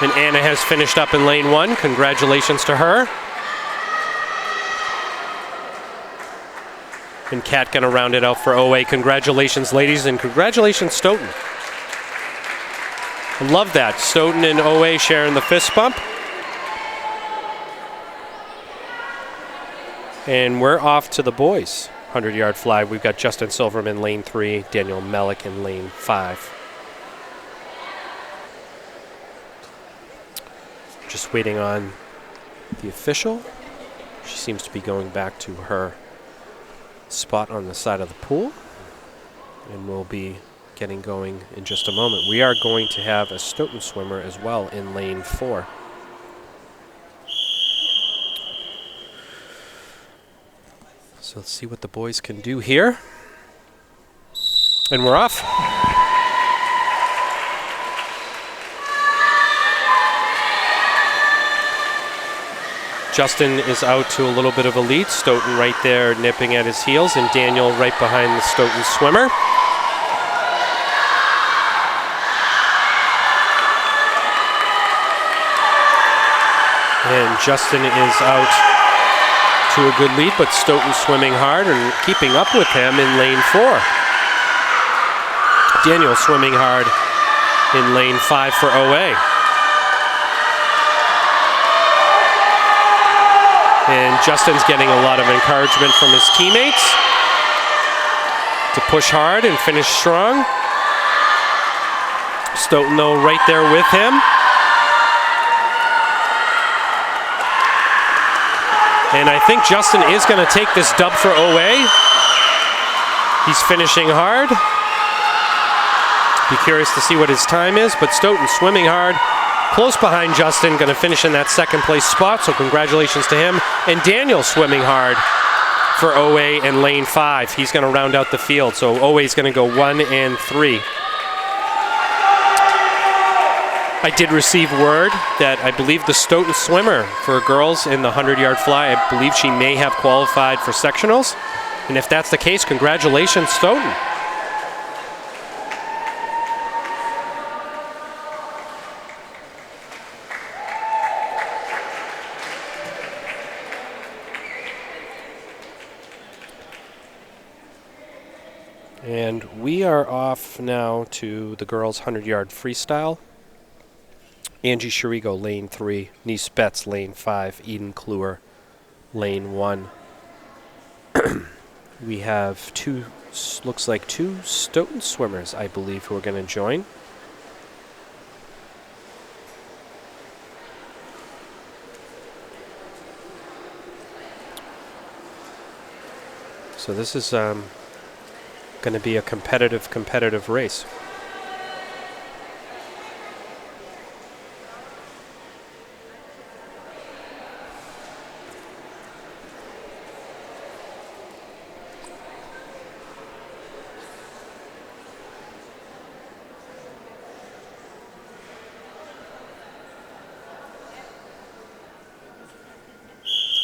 B: And Anna has finished up in lane 1. Congratulations to her. And Kat going to round it out for OA. Congratulations, ladies, and congratulations, Stoughton. Love that. Stoughton and OA sharing the fist bump. And we're off to the boys' 100-yard fly. We've got Justin Silverman, lane 3, Daniel Melick in lane 5. Just waiting on the official. She seems to be going back to her spot on the side of the pool. And we'll be getting going in just a moment. We are going to have a Stoughton swimmer as well in lane 4. So let's see what the boys can do here. And we're off. Justin is out to a little bit of a lead. Stoughton right there nipping at his heels, and Daniel right behind the Stoughton swimmer. And Justin is out to a good lead, but Stoughton swimming hard and keeping up with him in lane 4. Daniel swimming hard in lane 5 for OA. And Justin's getting a lot of encouragement from his teammates to push hard and finish strong. Stoughton, though, right there with him. And I think Justin is going to take this dub for OA. He's finishing hard. Be curious to see what his time is, but Stoughton swimming hard. Close behind Justin, going to finish in that second place spot, so congratulations to him. And Daniel swimming hard for OA in lane 5. He's going to round out the field, so OA is going to go 1 and 3. I did receive word that I believe the Stoughton swimmer for girls in the 100-yard fly, I believe she may have qualified for sectionals. And if that's the case, congratulations, Stoughton. And we are off now to the girls' 100-yard freestyle. Angie Shirigo, lane 3. Nice Betts, lane 5. Eden Kluwer, lane 1. We have looks like two Stoughton swimmers, I believe, who are going to join. So this is going to be a competitive race.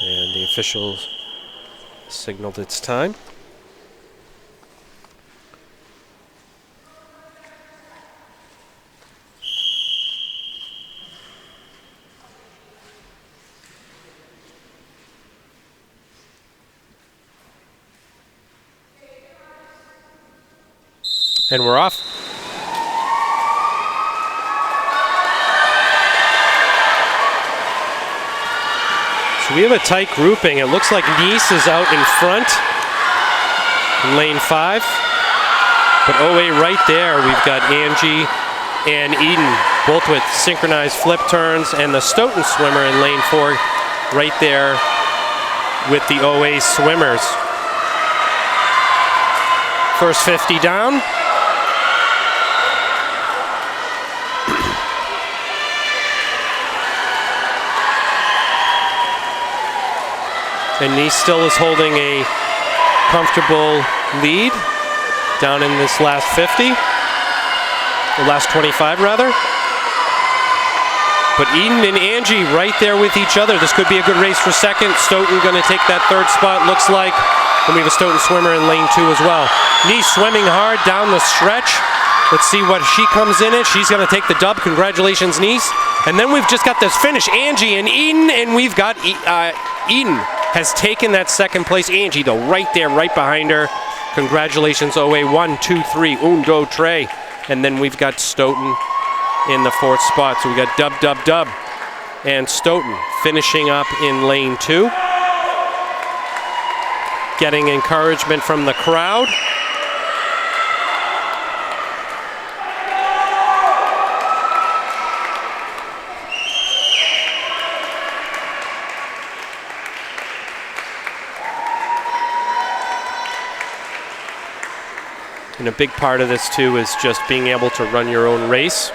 B: And the officials signaled it's time. And we're off. So we have a tight grouping. It looks like Nice is out in front in lane 5. But OA right there, we've got Angie and Eden, both with synchronized flip turns, and the Stoughton swimmer in lane 4 right there with the OA swimmers. First 50 down. And Nice still is holding a comfortable lead down in this last 50, the last 25 rather. But Eden and Angie right there with each other. This could be a good race for second. Stoughton going to take that third spot, looks like. And we have a Stoughton swimmer in lane 2 as well. Nice swimming hard down the stretch. Let's see what she comes in at. She's going to take the dub. Congratulations, Nice. And then we've just got this finish, Angie and Eden, and we've got Eden has taken that second place. Angie, though, right there, right behind her. Congratulations, OA. 1, 2, 3, un, dos, tres. And then we've got Stoughton in the 4th spot. So we got Dub, and Stoughton finishing up in lane 2. Getting encouragement from the crowd. And a big part of this too is just being able to run your own race.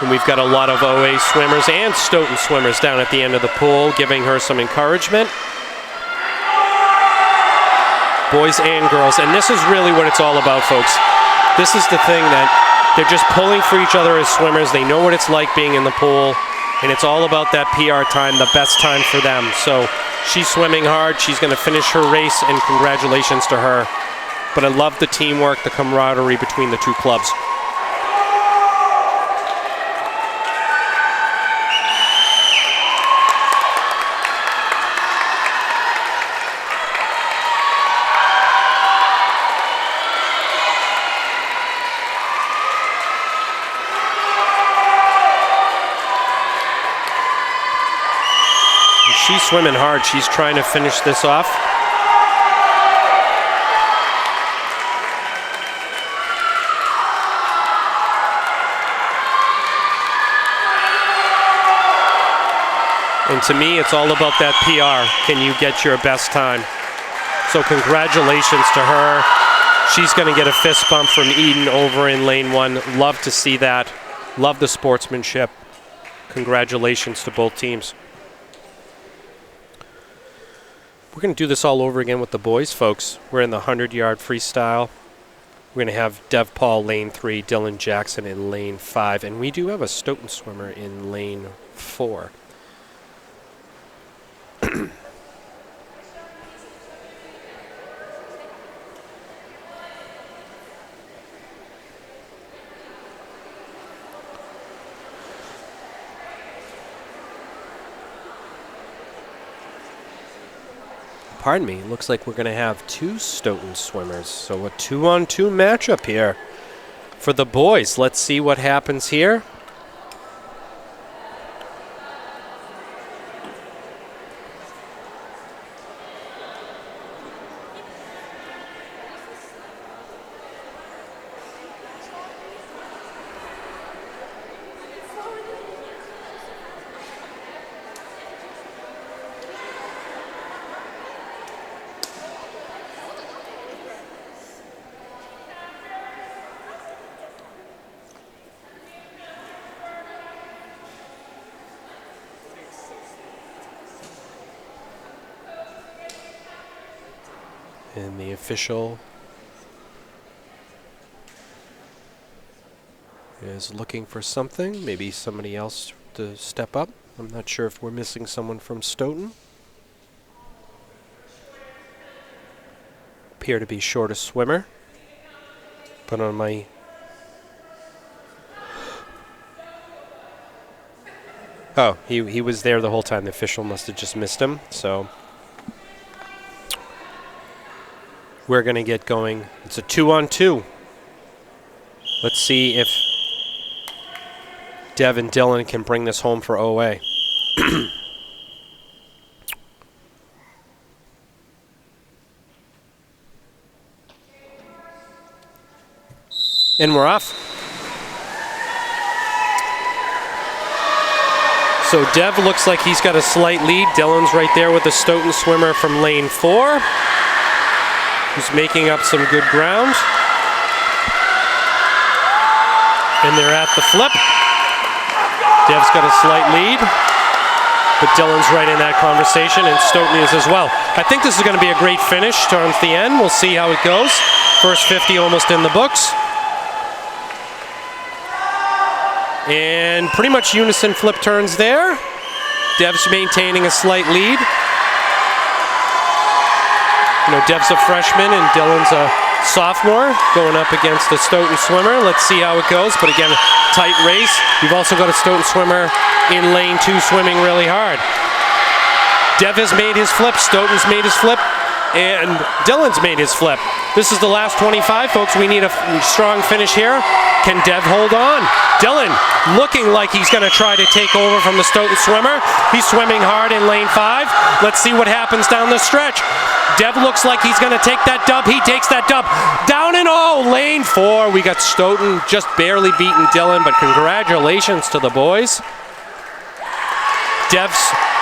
B: And we've got a lot of OA swimmers and Stoughton swimmers down at the end of the pool giving her some encouragement. Boys and girls, and this is really what it's all about, folks. This is the thing that they're just pulling for each other as swimmers. They know what it's like being in the pool, and it's all about that PR time, the best time for them. So she's swimming hard. She's going to finish her race, and congratulations to her. But I love the teamwork, the camaraderie between the two clubs. She's swimming hard. She's trying to finish this off. And to me, it's all about that PR. Can you get your best time? So congratulations to her. She's going to get a fist bump from Eden over in lane 1. Love to see that. Love the sportsmanship. Congratulations to both teams. We're going to do this all over again with the boys, folks. We're in the 100-yard freestyle. We're going to have Dev Paul lane 3, Dylan Jackson in lane 5, and we do have a Stoughton swimmer in lane 4. Pardon me, looks like we're going to have 2 Stoughton swimmers. So a 2-on-2 matchup here for the boys. Let's see what happens here. And the official is looking for something. Maybe somebody else to step up. I'm not sure if we're missing someone from Stoughton. Appear to be short a swimmer. But on my... Oh, he was there the whole time. The official must have just missed him. So... we're going to get going. It's a 2-on-2. Let's see if Dev and Dylan can bring this home for OA. And we're off. So Dev looks like he's got a slight lead. Dylan's right there with the Stoughton swimmer from lane 4. Who's making up some good ground. And they're at the flip. Dev's got a slight lead, but Dylan's right in that conversation, and Stoughton is as well. I think this is going to be a great finish towards the end. We'll see how it goes. First 50 almost in the books. And pretty much unison flip turns there. Dev's maintaining a slight lead. You know, Dev's a freshman and Dylan's a sophomore going up against the Stoughton swimmer. Let's see how it goes. But again, tight race. You've also got a Stoughton swimmer in lane 2 swimming really hard. Dev has made his flip, Stoughton's made his flip, and Dylan's made his flip. This is the last 25, folks. We need a strong finish here. Can Dev hold on? Dylan looking like he's going to try to take over from the Stoughton swimmer. He's swimming hard in lane 5. Let's see what happens down the stretch. Dev looks like he's going to take that dub. He takes that dub. Down in lane 4. We got Stoughton just barely beating Dylan, but congratulations to the boys. Dev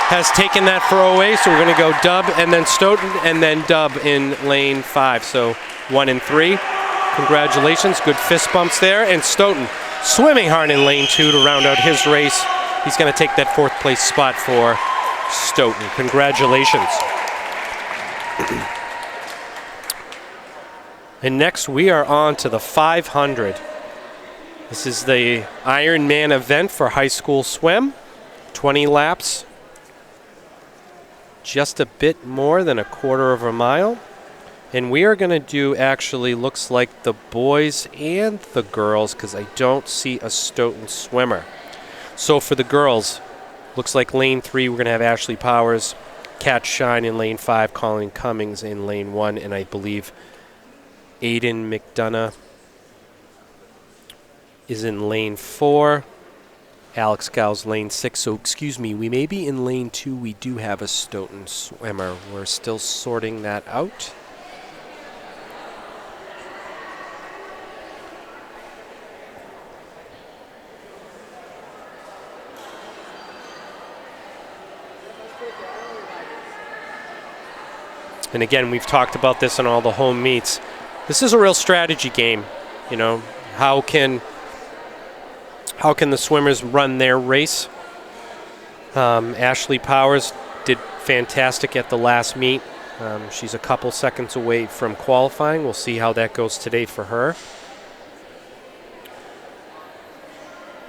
B: has taken that for OA, so we're going to go dub and then Stoughton and then dub in lane 5. So 1 and 3. Congratulations. Good fist bumps there. And Stoughton swimming hard in lane 2 to round out his race. He's going to take that 4th place spot for Stoughton. Congratulations. And next we are on to the 500. This is the Ironman event for high school swim. 20 laps. Just a bit more than a quarter of a mile. And we are going to do, actually, looks like the boys and the girls, because I don't see a Stoughton swimmer. So for the girls, looks like lane 3, we're going to have Ashley Powers, Kat Shine in lane 5, Colleen Cummings in lane 1, and I believe Aiden McDonough is in lane 4. Alex Gow's lane 6. So, excuse me, we may be in lane 2. We do have a Stoughton swimmer. We're still sorting that out. And again, we've talked about this in all the home meets. This is a real strategy game. You know, how can the swimmers run their race? Ashley Powers did fantastic at the last meet. She's a couple seconds away from qualifying. We'll see how that goes today for her.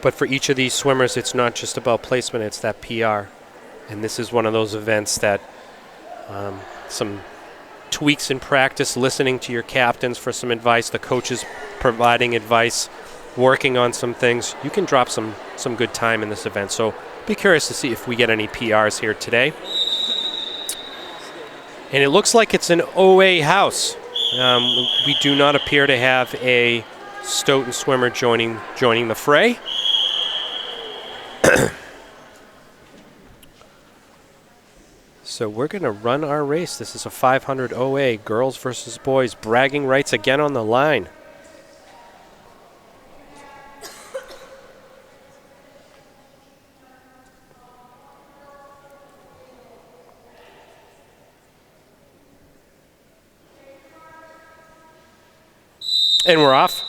B: But for each of these swimmers, it's not just about placement, it's that PR. And this is one of those events that some tweaks in practice, listening to your captains for some advice, the coaches providing advice, working on some things. You can drop some good time in this event. So be curious to see if we get any PRs here today. And it looks like it's an OA house. We do not appear to have a Stoughton swimmer joining the fray. So we're going to run our race. This is a 500 OA, girls versus boys. Bragging rights again on the line. And we're off.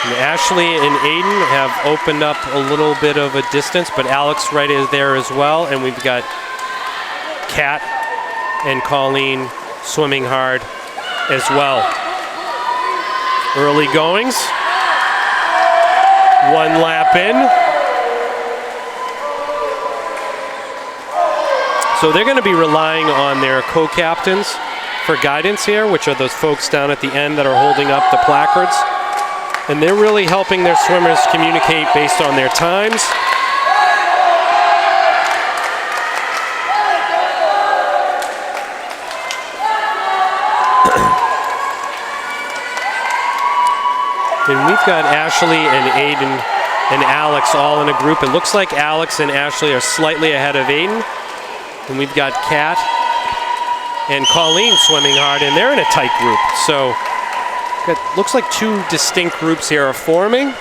B: And Ashley and Aiden have opened up a little bit of a distance, but Alex right is there as well. And we've got Kat and Colleen swimming hard as well. Early goings. 1 lap in. So they're going to be relying on their co-captains for guidance here, which are those folks down at the end that are holding up the placards. And they're really helping their swimmers communicate based on their times. And we've got Ashley and Aiden and Alex all in a group. It looks like Alex and Ashley are slightly ahead of Aiden. And we've got Kat and Colleen swimming hard, and they're in a tight group. So it looks like 2 distinct groups here are forming.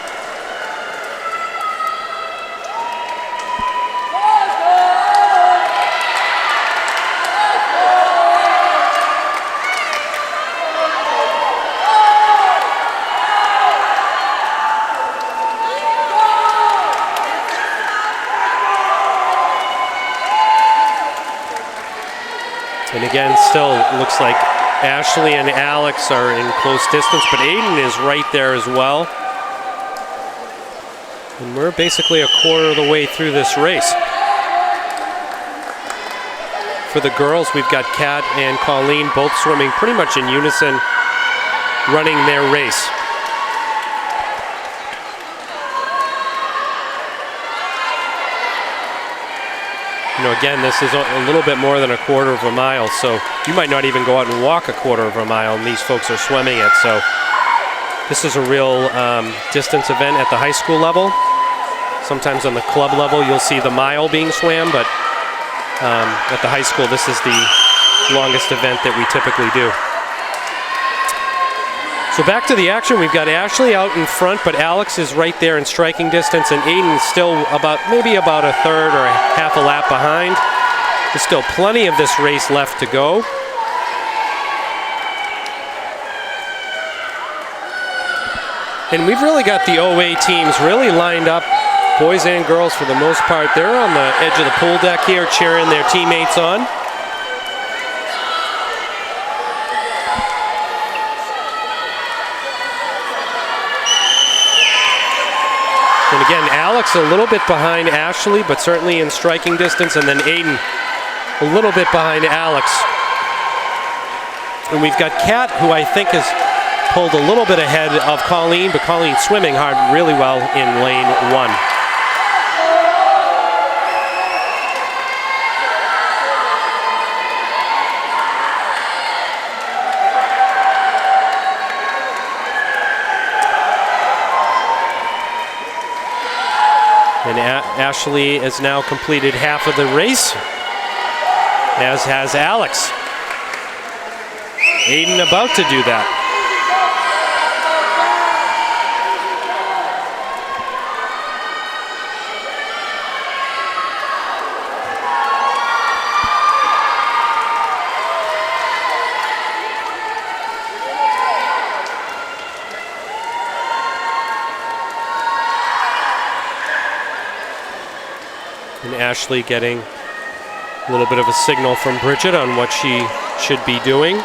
B: And again, still looks like Ashley and Alex are in close distance, but Aiden is right there as well. And we're basically a quarter of the way through this race. For the girls, we've got Kat and Colleen both swimming pretty much in unison, running their race. Again, this is a little bit more than a quarter of a mile, so you might not even go out and walk a quarter of a mile, and these folks are swimming it. So this is a real distance event at the high school level. Sometimes on the club level, you'll see the mile being swam, but at the high school, this is the longest event that we typically do. So back to the action. We've got Ashley out in front, but Alex is right there in striking distance, and Aiden's still maybe about a third or a half a lap behind. There's still plenty of this race left to go. And we've really got the OA teams really lined up, boys and girls for the most part. They're on the edge of the pool deck here cheering their teammates on. And again, Alex a little bit behind Ashley, but certainly in striking distance, and then Aiden a little bit behind Alex. And we've got Kat, who I think has pulled a little bit ahead of Colleen, but Colleen swimming hard really well in lane 1. And Ashley has now completed half of the race, as has Alex. Aiden about to do that. And Ashley getting a little bit of a signal from Bridget on what she should be doing.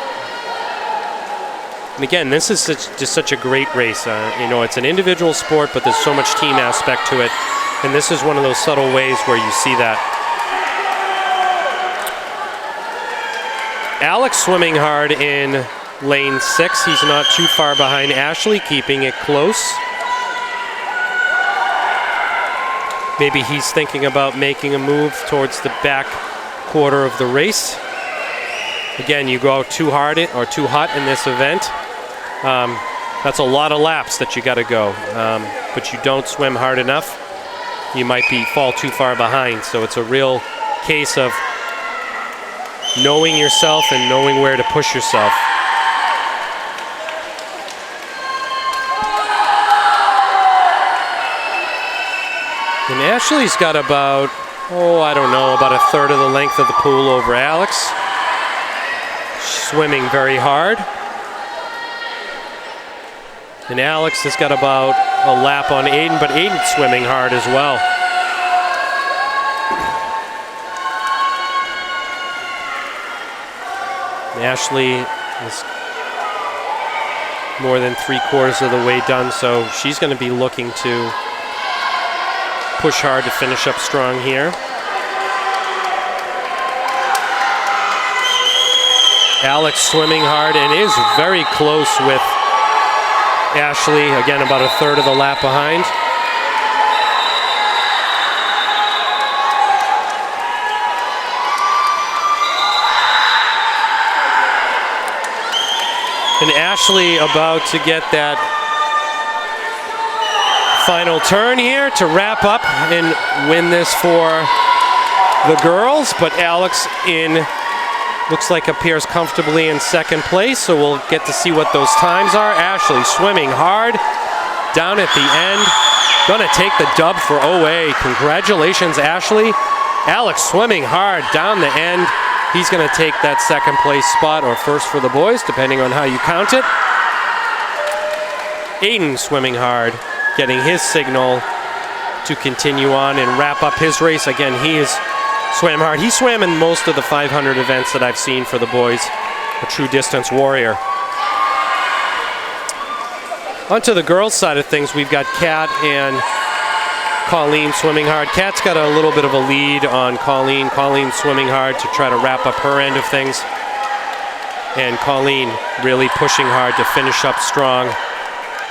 B: And again, this is just such a great race. It's an individual sport, but there's so much team aspect to it. And this is one of those subtle ways where you see that. Alex swimming hard in lane 6. He's not too far behind Ashley, keeping it close. Maybe he's thinking about making a move towards the back quarter of the race. Again, you go out too hard or too hot in this event. That's a lot of laps that you got to go. But you don't swim hard enough, you might fall too far behind. So it's a real case of knowing yourself and knowing where to push yourself. And Ashley's got about a third of the length of the pool over Alex. Swimming very hard. And Alex has got about a lap on Aiden, but Aiden's swimming hard as well. And Ashley is more than 3/4 of the way done, so she's going to be looking to push hard to finish up strong here. Alex swimming hard and is very close with Ashley. Again, about a third of the lap behind. And Ashley about to get that final turn here to wrap up and win this for the girls, but Alex looks like appears comfortably in second place, so we'll get to see what those times are. Ashley swimming hard down at the end, gonna take the dub for OA. Congratulations, Ashley. Alex swimming hard down the end. He's gonna take that second place spot, or first for the boys, depending on how you count it. Aiden swimming hard, getting his signal to continue on and wrap up his race. Again, he swam hard. He swam in most of the 500 events that I've seen for the boys, a true distance warrior. Onto the girls' side of things, we've got Kat and Colleen swimming hard. Kat's got a little bit of a lead on Colleen. Colleen swimming hard to try to wrap up her end of things. And Colleen really pushing hard to finish up strong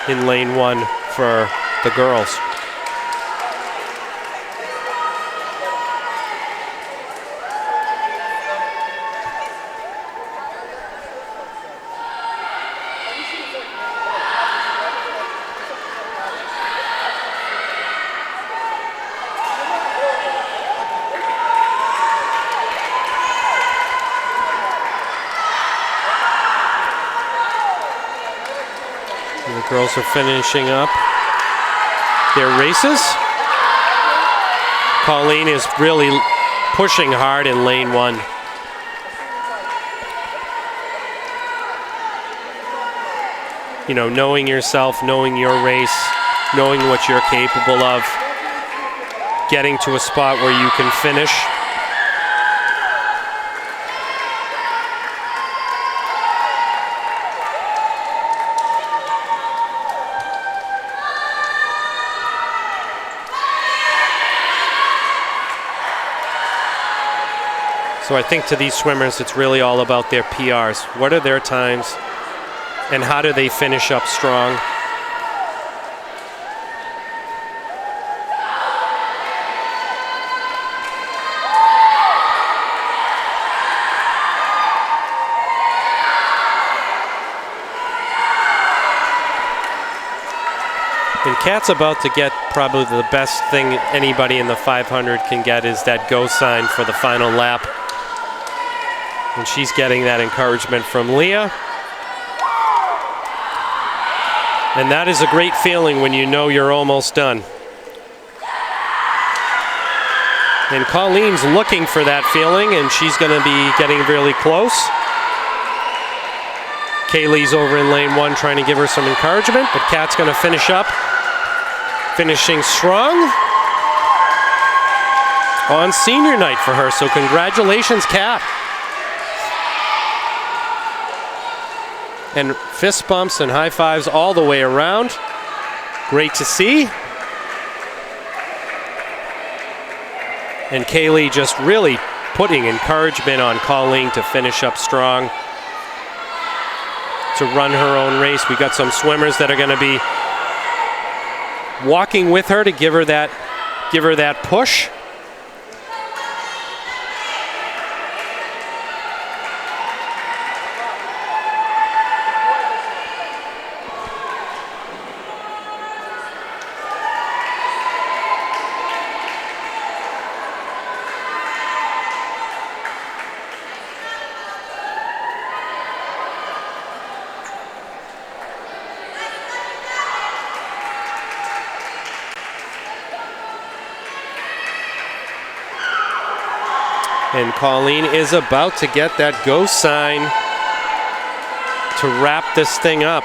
B: in lane 1 for the girls. The girls are finishing up their races. Colleen is really pushing hard in lane 1. You know, knowing yourself, knowing your race, knowing what you're capable of, getting to a spot where you can finish. So I think to these swimmers, it's really all about their PRs. What are their times, and how do they finish up strong? And Kat's about to get probably the best thing anybody in the 500 can get, is that go sign for the final lap. And she's getting that encouragement from Leah. And that is a great feeling when you know you're almost done. And Colleen's looking for that feeling, and she's going to be getting really close. Kaylee's over in lane 1 trying to give her some encouragement, but Kat's going to finish up, finishing strong on senior night for her. So congratulations, Kat. And fist bumps and high fives all the way around. Great to see. And Kaylee just really putting encouragement on Colleen to finish up strong, to run her own race. We got some swimmers that are going to be walking with her to give her that push. And Colleen is about to get that go sign to wrap this thing up.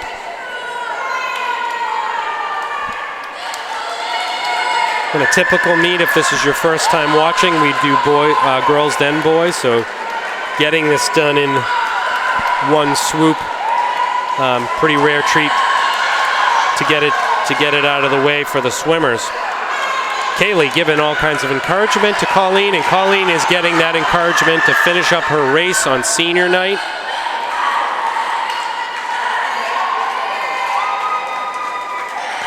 B: In a typical meet, if this is your first time watching, we do girls then boys. So getting this done in one swoop, pretty rare treat to get it out of the way for the swimmers. Kaylee giving all kinds of encouragement to Colleen, and Colleen is getting that encouragement to finish up her race on senior night.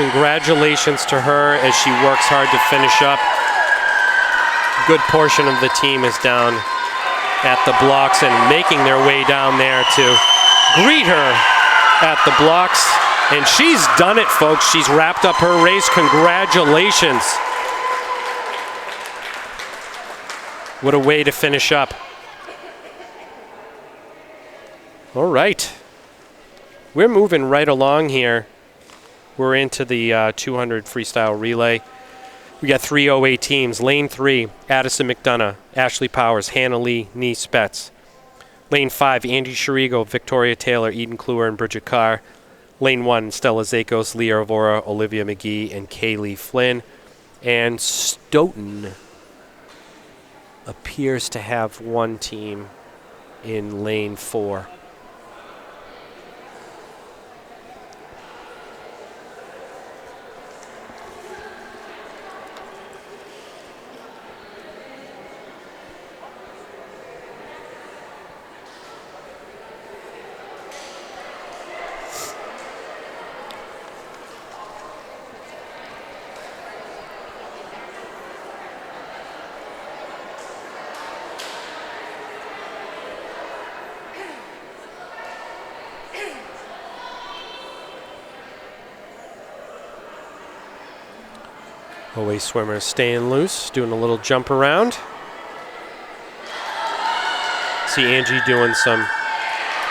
B: Congratulations to her as she works hard to finish up. Good portion of the team is down at the blocks and making their way down there to greet her at the blocks. And she's done it, folks. She's wrapped up her race. Congratulations. What a way to finish up. All right. We're moving right along here. We're into the 200 freestyle relay. We got 3 OA teams. Lane 3, Addison McDonough, Ashley Powers, Hannah Lee, Nee Spetz. Lane 5, Angie Chirigo, Victoria Taylor, Eden Kluwer, and Bridget Carr. Lane 1, Stella Zakos, Leah Avora, Olivia McGee, and Kaylee Flynn. And Stoughton appears to have one team in lane 4. OA swimmers staying loose, doing a little jump around. See Angie doing some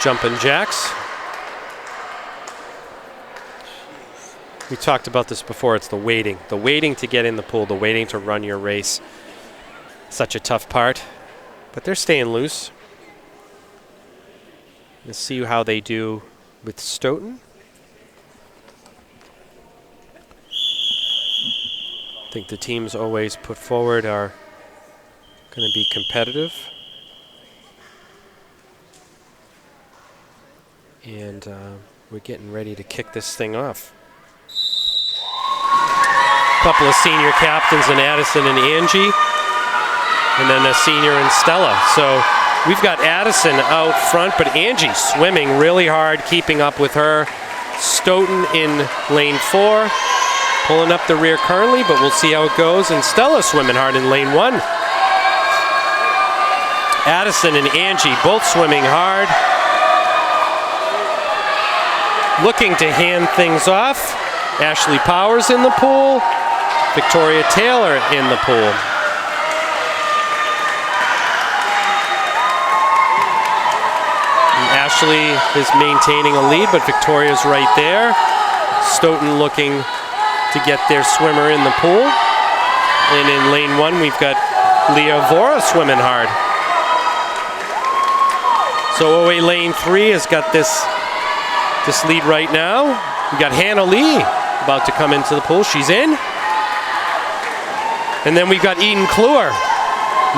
B: jumping jacks. We talked about this before. It's the waiting. The waiting to get in the pool, the waiting to run your race. Such a tough part. But they're staying loose. Let's see how they do with Stoughton. I think the teams always put forward are going to be competitive. And we're getting ready to kick this thing off. Couple of senior captains in Addison and Angie, and then a senior in Stella. So we've got Addison out front, but Angie swimming really hard, keeping up with her. Stoughton in lane 4, pulling up the rear currently, but we'll see how it goes. And Stella swimming hard in lane 1. Addison and Angie both swimming hard, looking to hand things off. Ashley Powers in the pool. Victoria Taylor in the pool. And Ashley is maintaining a lead, but Victoria's right there. Stoughton looking to get their swimmer in the pool. And in lane 1, we've got Leah Vora swimming hard. So OA lane 3 has got this lead right now. We got Hannah Lee about to come into the pool. She's in. And then we've got Eden Kluwer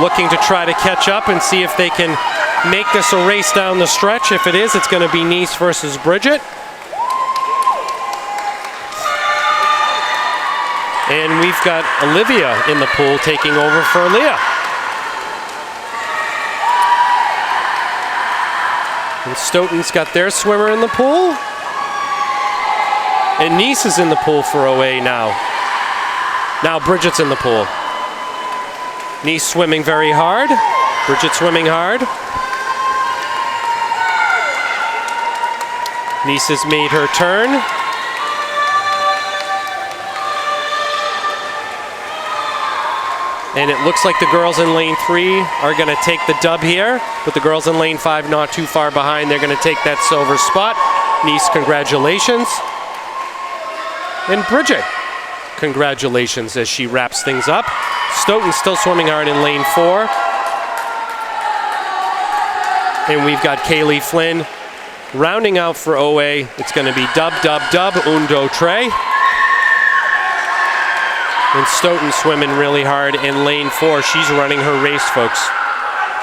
B: looking to try to catch up and see if they can make this a race down the stretch. If it is, it's going to be Nice versus Bridget. And we've got Olivia in the pool taking over for Leah. And Stoughton's got their swimmer in the pool. And Nice is in the pool for OA now. Now Bridget's in the pool. Nice swimming very hard. Bridget swimming hard. Nice has made her turn. And it looks like the girls in lane 3 are going to take the dub here, but the girls in lane 5 not too far behind. They're going to take that silver spot. Nice, congratulations. And Bridget, congratulations as she wraps things up. Stoughton still swimming hard in lane 4. And we've got Kaylee Flynn rounding out for OA. It's going to be dub, dub, dub, Undo Trey. And Stoughton swimming really hard in lane 4. She's running her race, folks.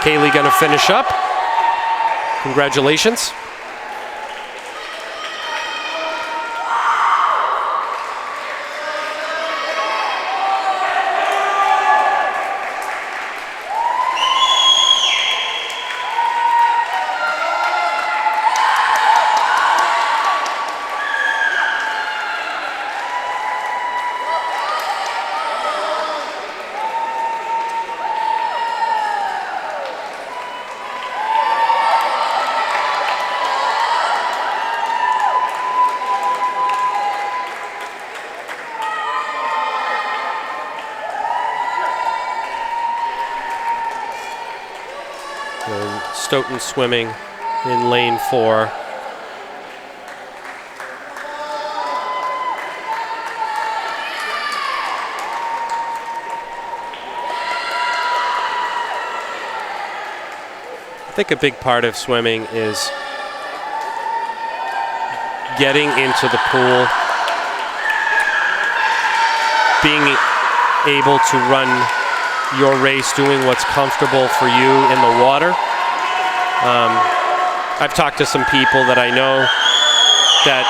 B: Kaylee going to finish up. Congratulations. Stoughton swimming in lane 4. I think a big part of swimming is getting into the pool, being able to run your race, doing what's comfortable for you in the water. I've talked to some people that I know that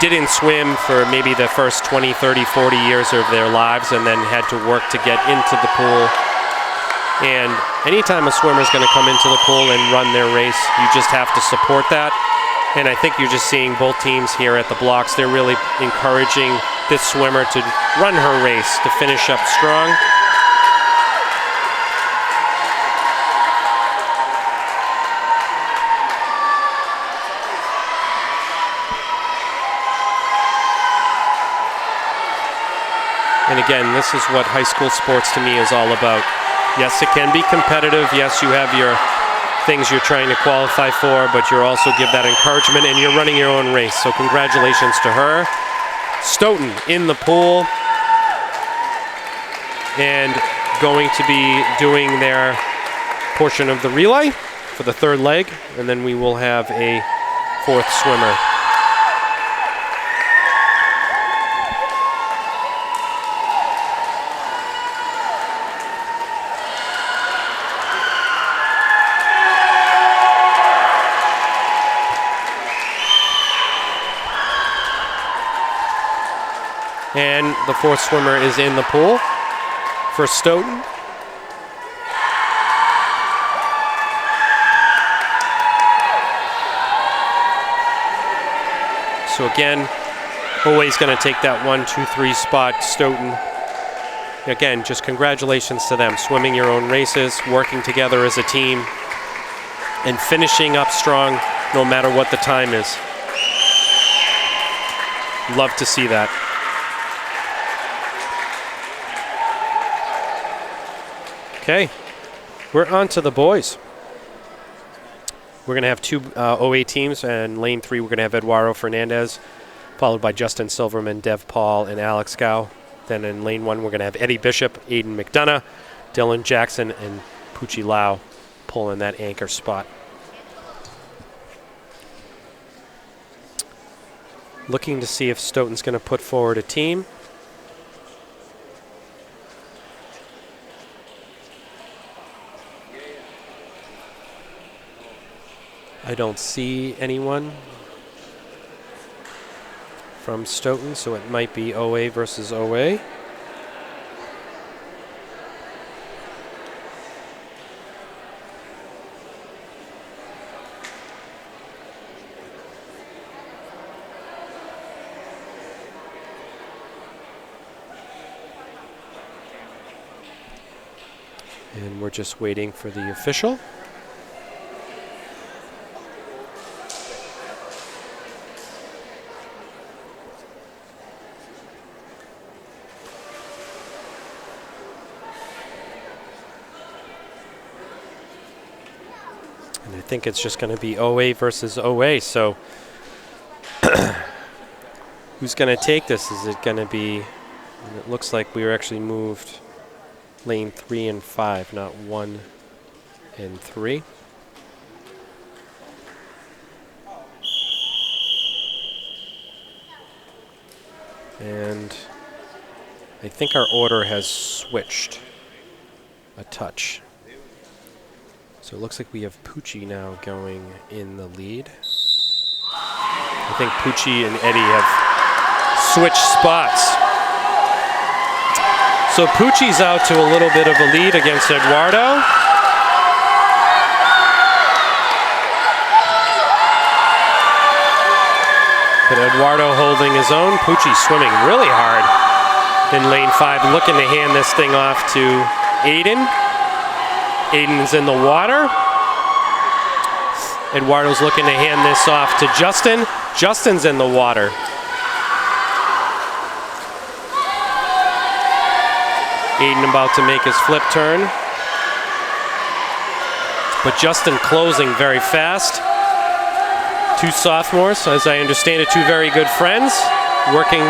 B: didn't swim for maybe the first 20, 30, 40 years of their lives and then had to work to get into the pool. And anytime a swimmer is going to come into the pool and run their race, you just have to support that. And I think you're just seeing both teams here at the blocks. They're really encouraging this swimmer to run her race, to finish up strong. And again, this is what high school sports to me is all about. Yes, it can be competitive. Yes, you have your things you're trying to qualify for, but you're also give that encouragement and you're running your own race. So congratulations to her Stoughton in the pool and going to be doing their portion of the relay for the third leg, and then we will have a fourth swimmer. And the fourth swimmer is in the pool for Stoughton. So again, always going to take that 1, 2, 3 spot, Stoughton. Again, just congratulations to them. Swimming your own races, working together as a team, and finishing up strong no matter what the time is. Love to see that. Okay, we're on to the boys. We're going to have two OA teams, and lane 3 we're going to have Eduardo Fernandez, followed by Justin Silverman, Dev Paul, and Alex Gow. Then in lane 1 we're going to have Eddie Bishop, Aiden McDonough, Dylan Jackson, and Pucci Lau pulling that anchor spot. Looking to see if Stoughton's going to put forward a team. I don't see anyone from Stoughton, so it might be OA versus OA. And we're just waiting for the official. I think it's just going to be OA versus OA. So who's going to take this? Is it going to be, it looks like we were actually moved lane 3 and 5, not 1 and 3. And I think our order has switched a touch. So it looks like we have Pucci now going in the lead. I think Pucci and Eddie have switched spots. So Pucci's out to a little bit of a lead against Eduardo. But Eduardo holding his own. Pucci swimming really hard in lane 5, looking to hand this thing off to Aiden. Aiden's in the water. Eduardo's looking to hand this off to Justin. Justin's in the water. Aiden about to make his flip turn. But Justin closing very fast. Two sophomores, as I understand it, two very good friends, working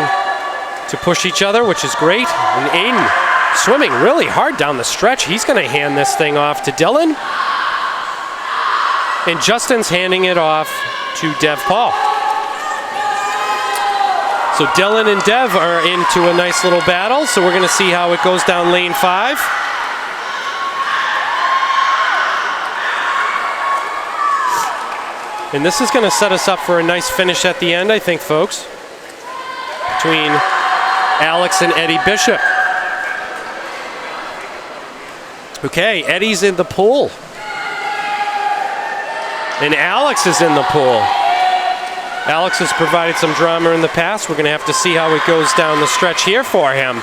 B: to push each other, which is great. And Aiden swimming really hard down the stretch. He's going to hand this thing off to Dylan. And Justin's handing it off to Dev Paul. So Dylan and Dev are into a nice little battle. So we're going to see how it goes down lane 5. And this is going to set us up for a nice finish at the end, I think, folks, between Alex and Eddie Bishop. Okay, Eddie's in the pool. And Alex is in the pool. Alex has provided some drama in the past. We're going to have to see how it goes down the stretch here for him.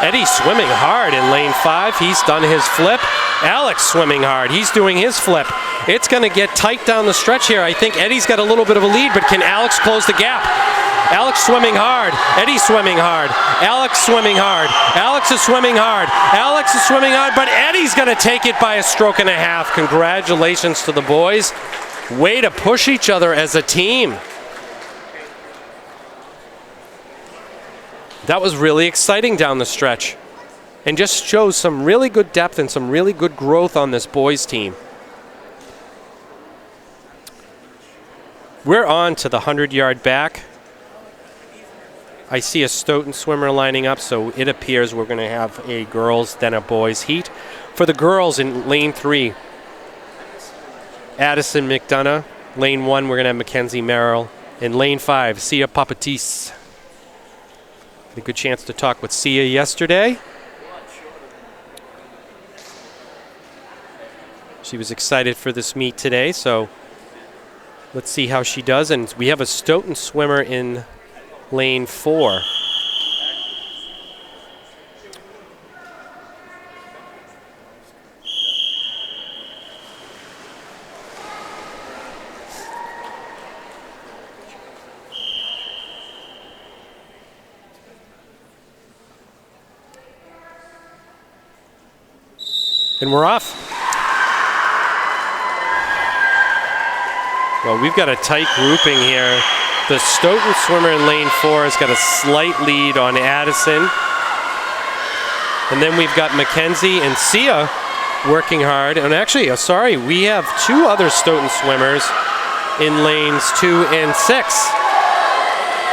B: Eddie swimming hard in lane 5. He's done his flip. Alex swimming hard. He's doing his flip. It's going to get tight down the stretch here. I think Eddie's got a little bit of a lead, but can Alex close the gap? Alex swimming hard. Eddie swimming hard. Alex swimming hard. Alex is swimming hard. Alex is swimming hard, but Eddie's going to take it by a stroke and a half. Congratulations to the boys. Way to push each other as a team. That was really exciting down the stretch and just shows some really good depth and some really good growth on this boys team. We're on to the 100-yard back. I see a Stoughton swimmer lining up, so it appears we're going to have a girls then a boys heat. For the girls in lane 3, Addison McDonough. Lane 1, we're going to have Mackenzie Merrill. In lane 5, Sia Papatis. Had a good chance to talk with Sia yesterday. She was excited for this meet today, so let's see how she does. And we have a Stoughton swimmer in lane 4. And we're off. Well, we've got a tight grouping here. The Stoughton swimmer in lane 4 has got a slight lead on Addison. And then we've got Mackenzie and Sia working hard. And actually, sorry, we have 2 other Stoughton swimmers in lanes 2 and 6.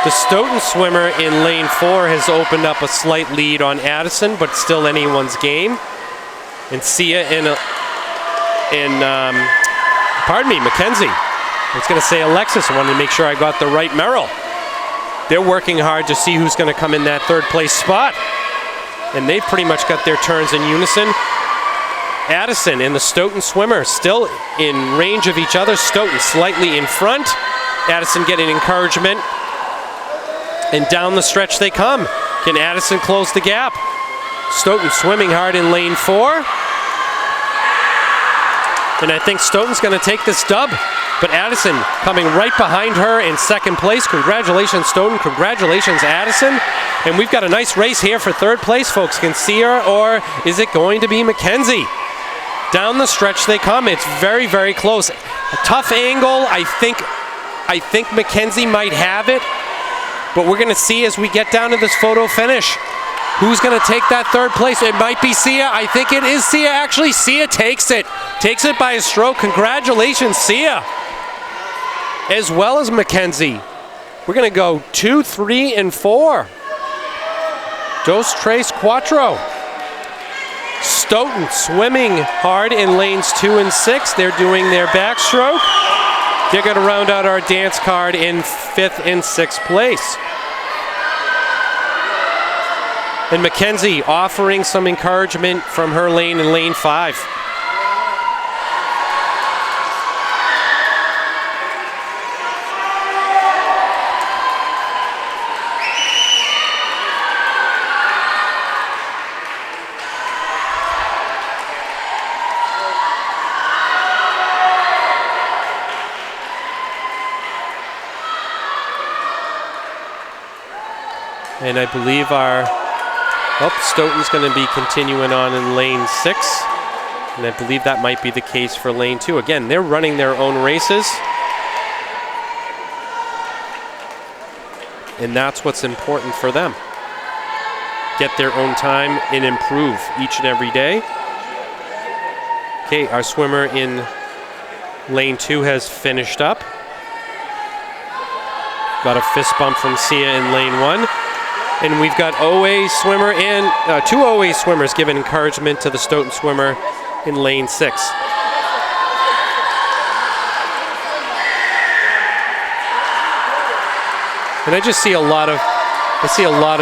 B: The Stoughton swimmer in lane 4 has opened up a slight lead on Addison, but still anyone's game. And Sia Mackenzie. I was going to say Alexis. I wanted to make sure I got the right Merrill. They're working hard to see who's going to come in that 3rd place spot. And they've pretty much got their turns in unison. Addison and the Stoughton swimmer still in range of each other. Stoughton slightly in front. Addison getting encouragement. And down the stretch they come. Can Addison close the gap? Stoughton swimming hard in lane 4. And I think Stoughton's going to take this dub. But Addison coming right behind her in 2nd place. Congratulations, Stoughton. Congratulations, Addison. And we've got a nice race here for 3rd place, folks. Can Sia or is it going to be Mackenzie? Down the stretch they come. It's very, very close. A tough angle. I think Mackenzie might have it. But we're going to see as we get down to this photo finish who's going to take that 3rd place. It might be Sia. I think it is Sia. Actually, Sia takes it. Takes it by a stroke. Congratulations, Sia. As well as Mackenzie. We're going to go 2, 3, and 4. Dos, tres, cuatro. Stoughton swimming hard in lanes 2 and 6. They're doing their backstroke. They're going to round out our dance card in 5th and 6th place. And Mackenzie offering some encouragement from her lane in lane 5. And I believe Stoughton's going to be continuing on in lane 6. And I believe that might be the case for lane 2. Again, they're running their own races. And that's what's important for them. Get their own time and improve each and every day. Okay, our swimmer in lane 2 has finished up. Got a fist bump from Sia in lane 1. And we've got OA swimmer and 2 OA swimmers giving encouragement to the Stoughton swimmer in lane 6. And I just see a lot of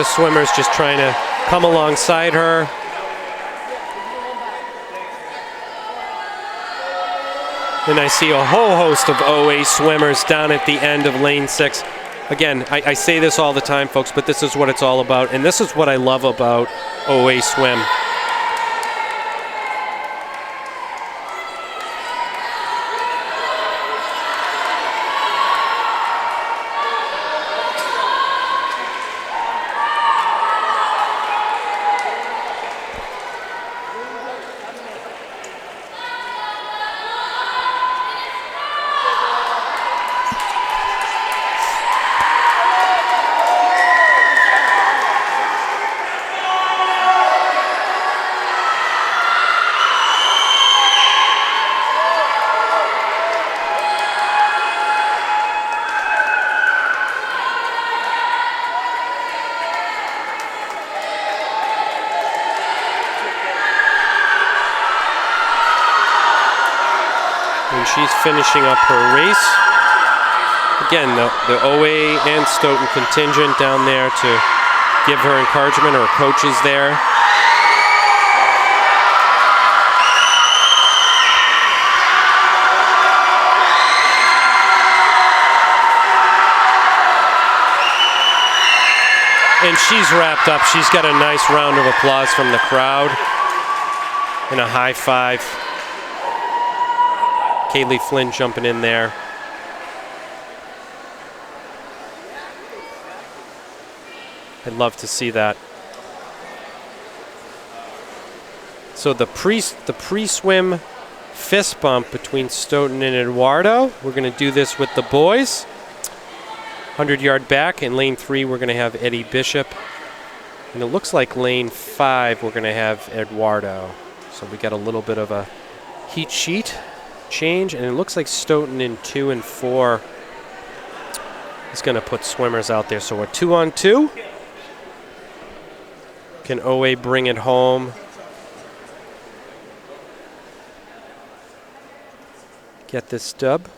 B: swimmers just trying to come alongside her. And I see a whole host of OA swimmers down at the end of lane 6. Again, I say this all the time, folks, but this is what it's all about. And this is what I love about OA Swim. she's finishing up her race. Again, the OA and Stoughton contingent down there to give her encouragement. Her coach is there. And she's wrapped up. She's got a nice round of applause from the crowd and a high five. Kaylee Flynn jumping in there. I'd love to see that. So the pre-swim fist bump between Stoughton and Eduardo. We're going to do this with the boys. 100-yard back. In lane 3, we're going to have Eddie Bishop. And it looks like lane 5, we're going to have Eduardo. So we got a little bit of a heat sheet change. And it looks like Stoughton in 2 and 4 is going to put swimmers out there. So a 2-on-2. Can OA bring it home? Get this dub.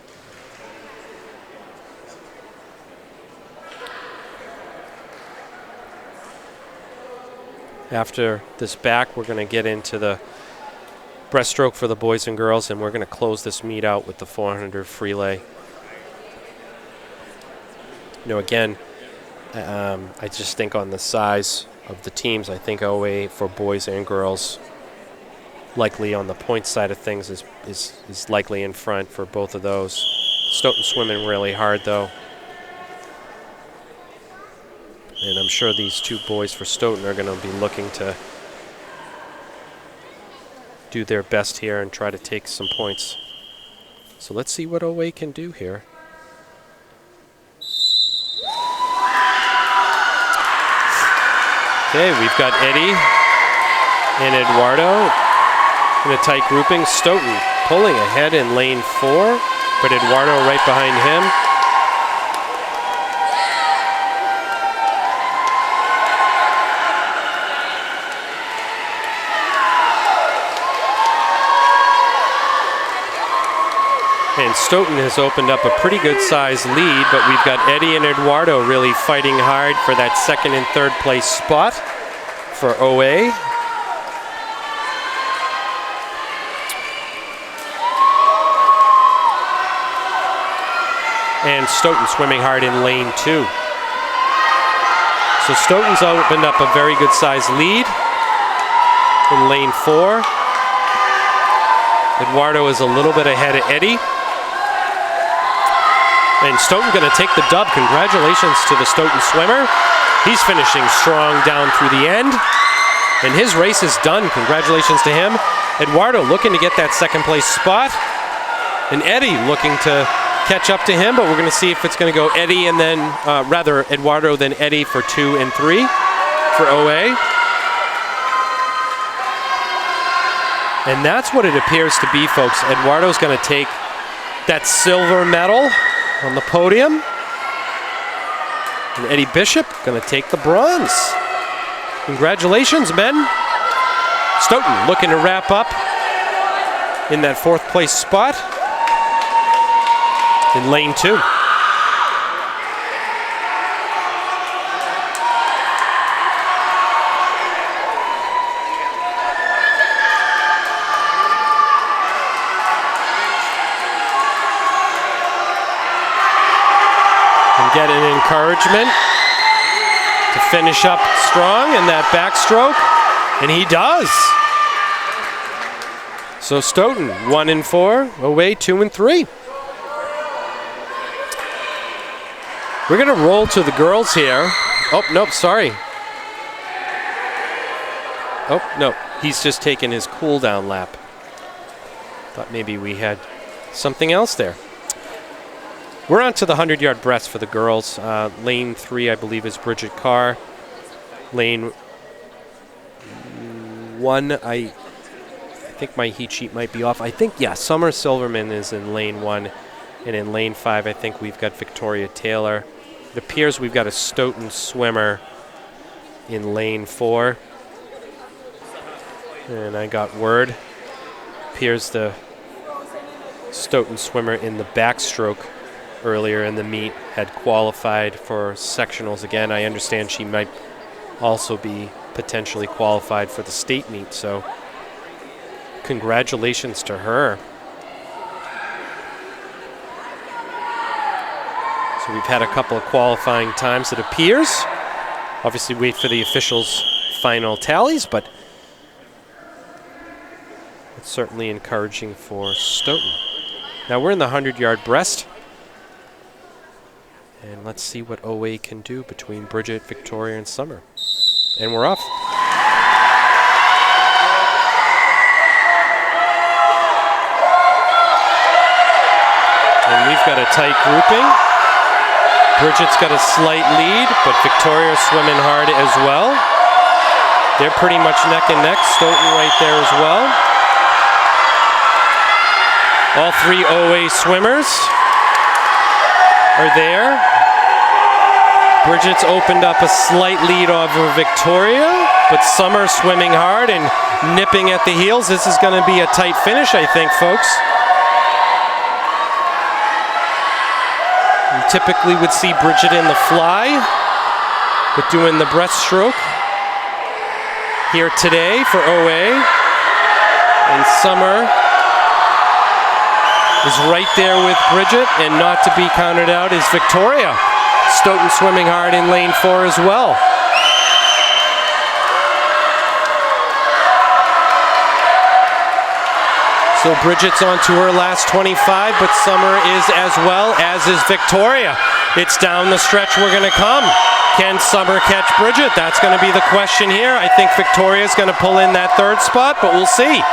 B: After this back, we're going to get into the breaststroke for the boys and girls, and we're going to close this meet out with the 400 free lay. You know, again, I just think on the size of the teams, I think OA for boys and girls, likely on the point side of things, is likely in front for both of those. Stoughton swimming really hard, though. And I'm sure these two boys for Stoughton are going to be looking to do their best here and try to take some points. So let's see what OA can do here. Okay, we've got Eddie and Eduardo in a tight grouping. Stoughton pulling ahead in lane 4, but Eduardo right behind him. And Stoughton has opened up a pretty good sized lead, but we've got Eddie and Eduardo really fighting hard for that second and third place spot for OA. And Stoughton swimming hard in lane 2. So Stoughton's opened up a very good sized lead in lane 4. Eduardo is a little bit ahead of Eddie. And Stoughton going to take the dub. Congratulations to the Stoughton swimmer. He's finishing strong down through the end. And his race is done. Congratulations to him. Eduardo looking to get that second place spot. And Eddie looking to catch up to him, but we're going to see if it's going to go Eddie and then, rather Eduardo than Eddie for 2 and 3 for OA. And that's what it appears to be, folks. Eduardo's going to take that silver medal on the podium. And Eddie Bishop going to take the bronze. Congratulations, men. Stoughton looking to wrap up in that 4th place spot in lane 2. Get an encouragement to finish up strong in that backstroke, and he does. So Stoughton 1 and 4, OA 2 and 3. We're going to roll to the girls here. Oh, nope, sorry. Oh, no, he's just taking his cool down lap. Thought maybe we had something else there. We're on to the 100-yard breast for the girls. Lane 3, I believe, is Bridget Carr. Lane 1, I think my heat sheet might be off. I think, yeah, Summer Silverman is in lane 1. And in lane 5, I think we've got Victoria Taylor. It appears we've got a Stoughton swimmer in lane 4. And I got word. Appears the Stoughton swimmer in the backstroke earlier in the meet had qualified for sectionals again. I understand she might also be potentially qualified for the state meet, so congratulations to her. So we've had a couple of qualifying times, it appears. Obviously wait for the officials' final tallies, but it's certainly encouraging for Stoughton. Now we're in the 100-yard breast. And let's see what OA can do between Bridget, Victoria, and Summer. And we're off. And we've got a tight grouping. Bridget's got a slight lead, but Victoria's swimming hard as well. They're pretty much neck and neck. Stoughton right there as well. All three OA swimmers are there. Bridget's opened up a slight lead over Victoria, but Summer swimming hard and nipping at the heels. This is going to be a tight finish, I think, folks. You typically would see Bridget in the fly, but doing the breaststroke here today for OA. And Summer is right there with Bridget, and not to be counted out is Victoria. Stoughton swimming hard in lane 4 as well. So Bridget's on to her last 25, but Summer is as well, as is Victoria. It's down the stretch we're going to come. Can Summer catch Bridget? That's going to be the question here. I think Victoria's going to pull in that third spot, but we'll see.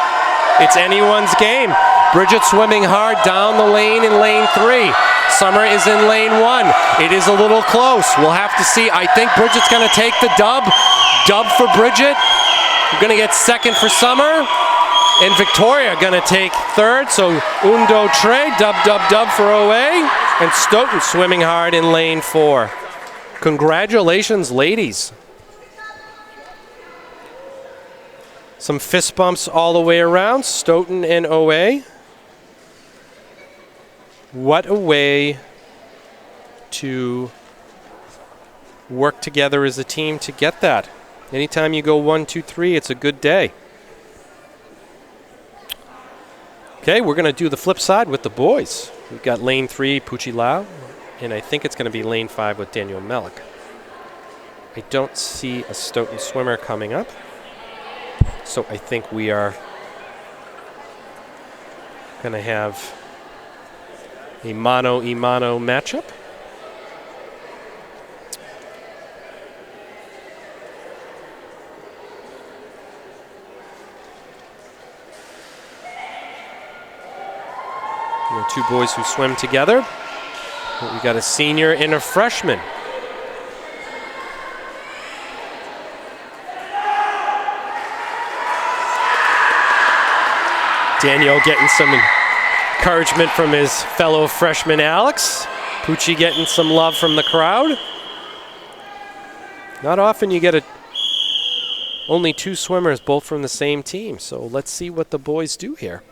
B: It's anyone's game. Bridget swimming hard down the lane in lane 3. Summer is in lane 1. It is a little close. We'll have to see. I think Bridget's going to take the dub. Dub for Bridget. We're going to get second for Summer. And Victoria going to take third. So undo tre, dub, dub, dub for OA. And Stoughton swimming hard in lane 4. Congratulations, ladies. Some fist bumps all the way around. Stoughton and OA. What a way to work together as a team to get that. Anytime you go 1, 2, 3, it's a good day. Okay, we're going to do the flip side with the boys. We've got lane 3, Pucci Lau, and I think it's going to be lane 5 with Daniel Melick. I don't see a Stoughton swimmer coming up, so I think we are going to have a mano-a-mano matchup. Two boys who swim together. We got a senior and a freshman. Daniel getting some encouragement from his fellow freshman Alex. Pucci getting some love from the crowd. Not often you get only 2 swimmers, both from the same team. So let's see what the boys do here.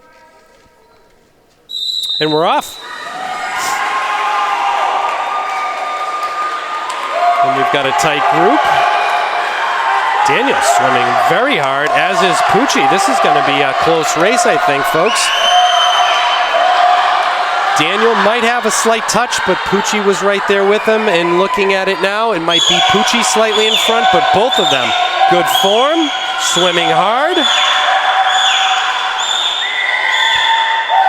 B: And we're off. And we've got a tight group. Daniel swimming very hard, as is Pucci. This is going to be a close race, I think, folks. Daniel might have a slight touch, but Pucci was right there with him. And looking at it now, it might be Pucci slightly in front, but both of them good form, swimming hard.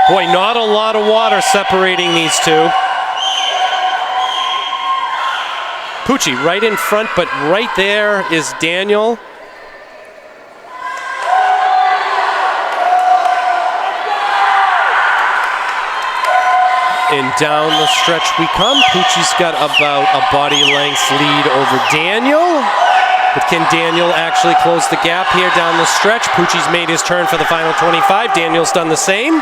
B: Boy, not a lot of water separating these two. Pucci right in front, but right there is Daniel. And down the stretch we come. Pucci's got about a body length lead over Daniel. But can Daniel actually close the gap here down the stretch? Pucci's made his turn for the final 25. Daniel's done the same.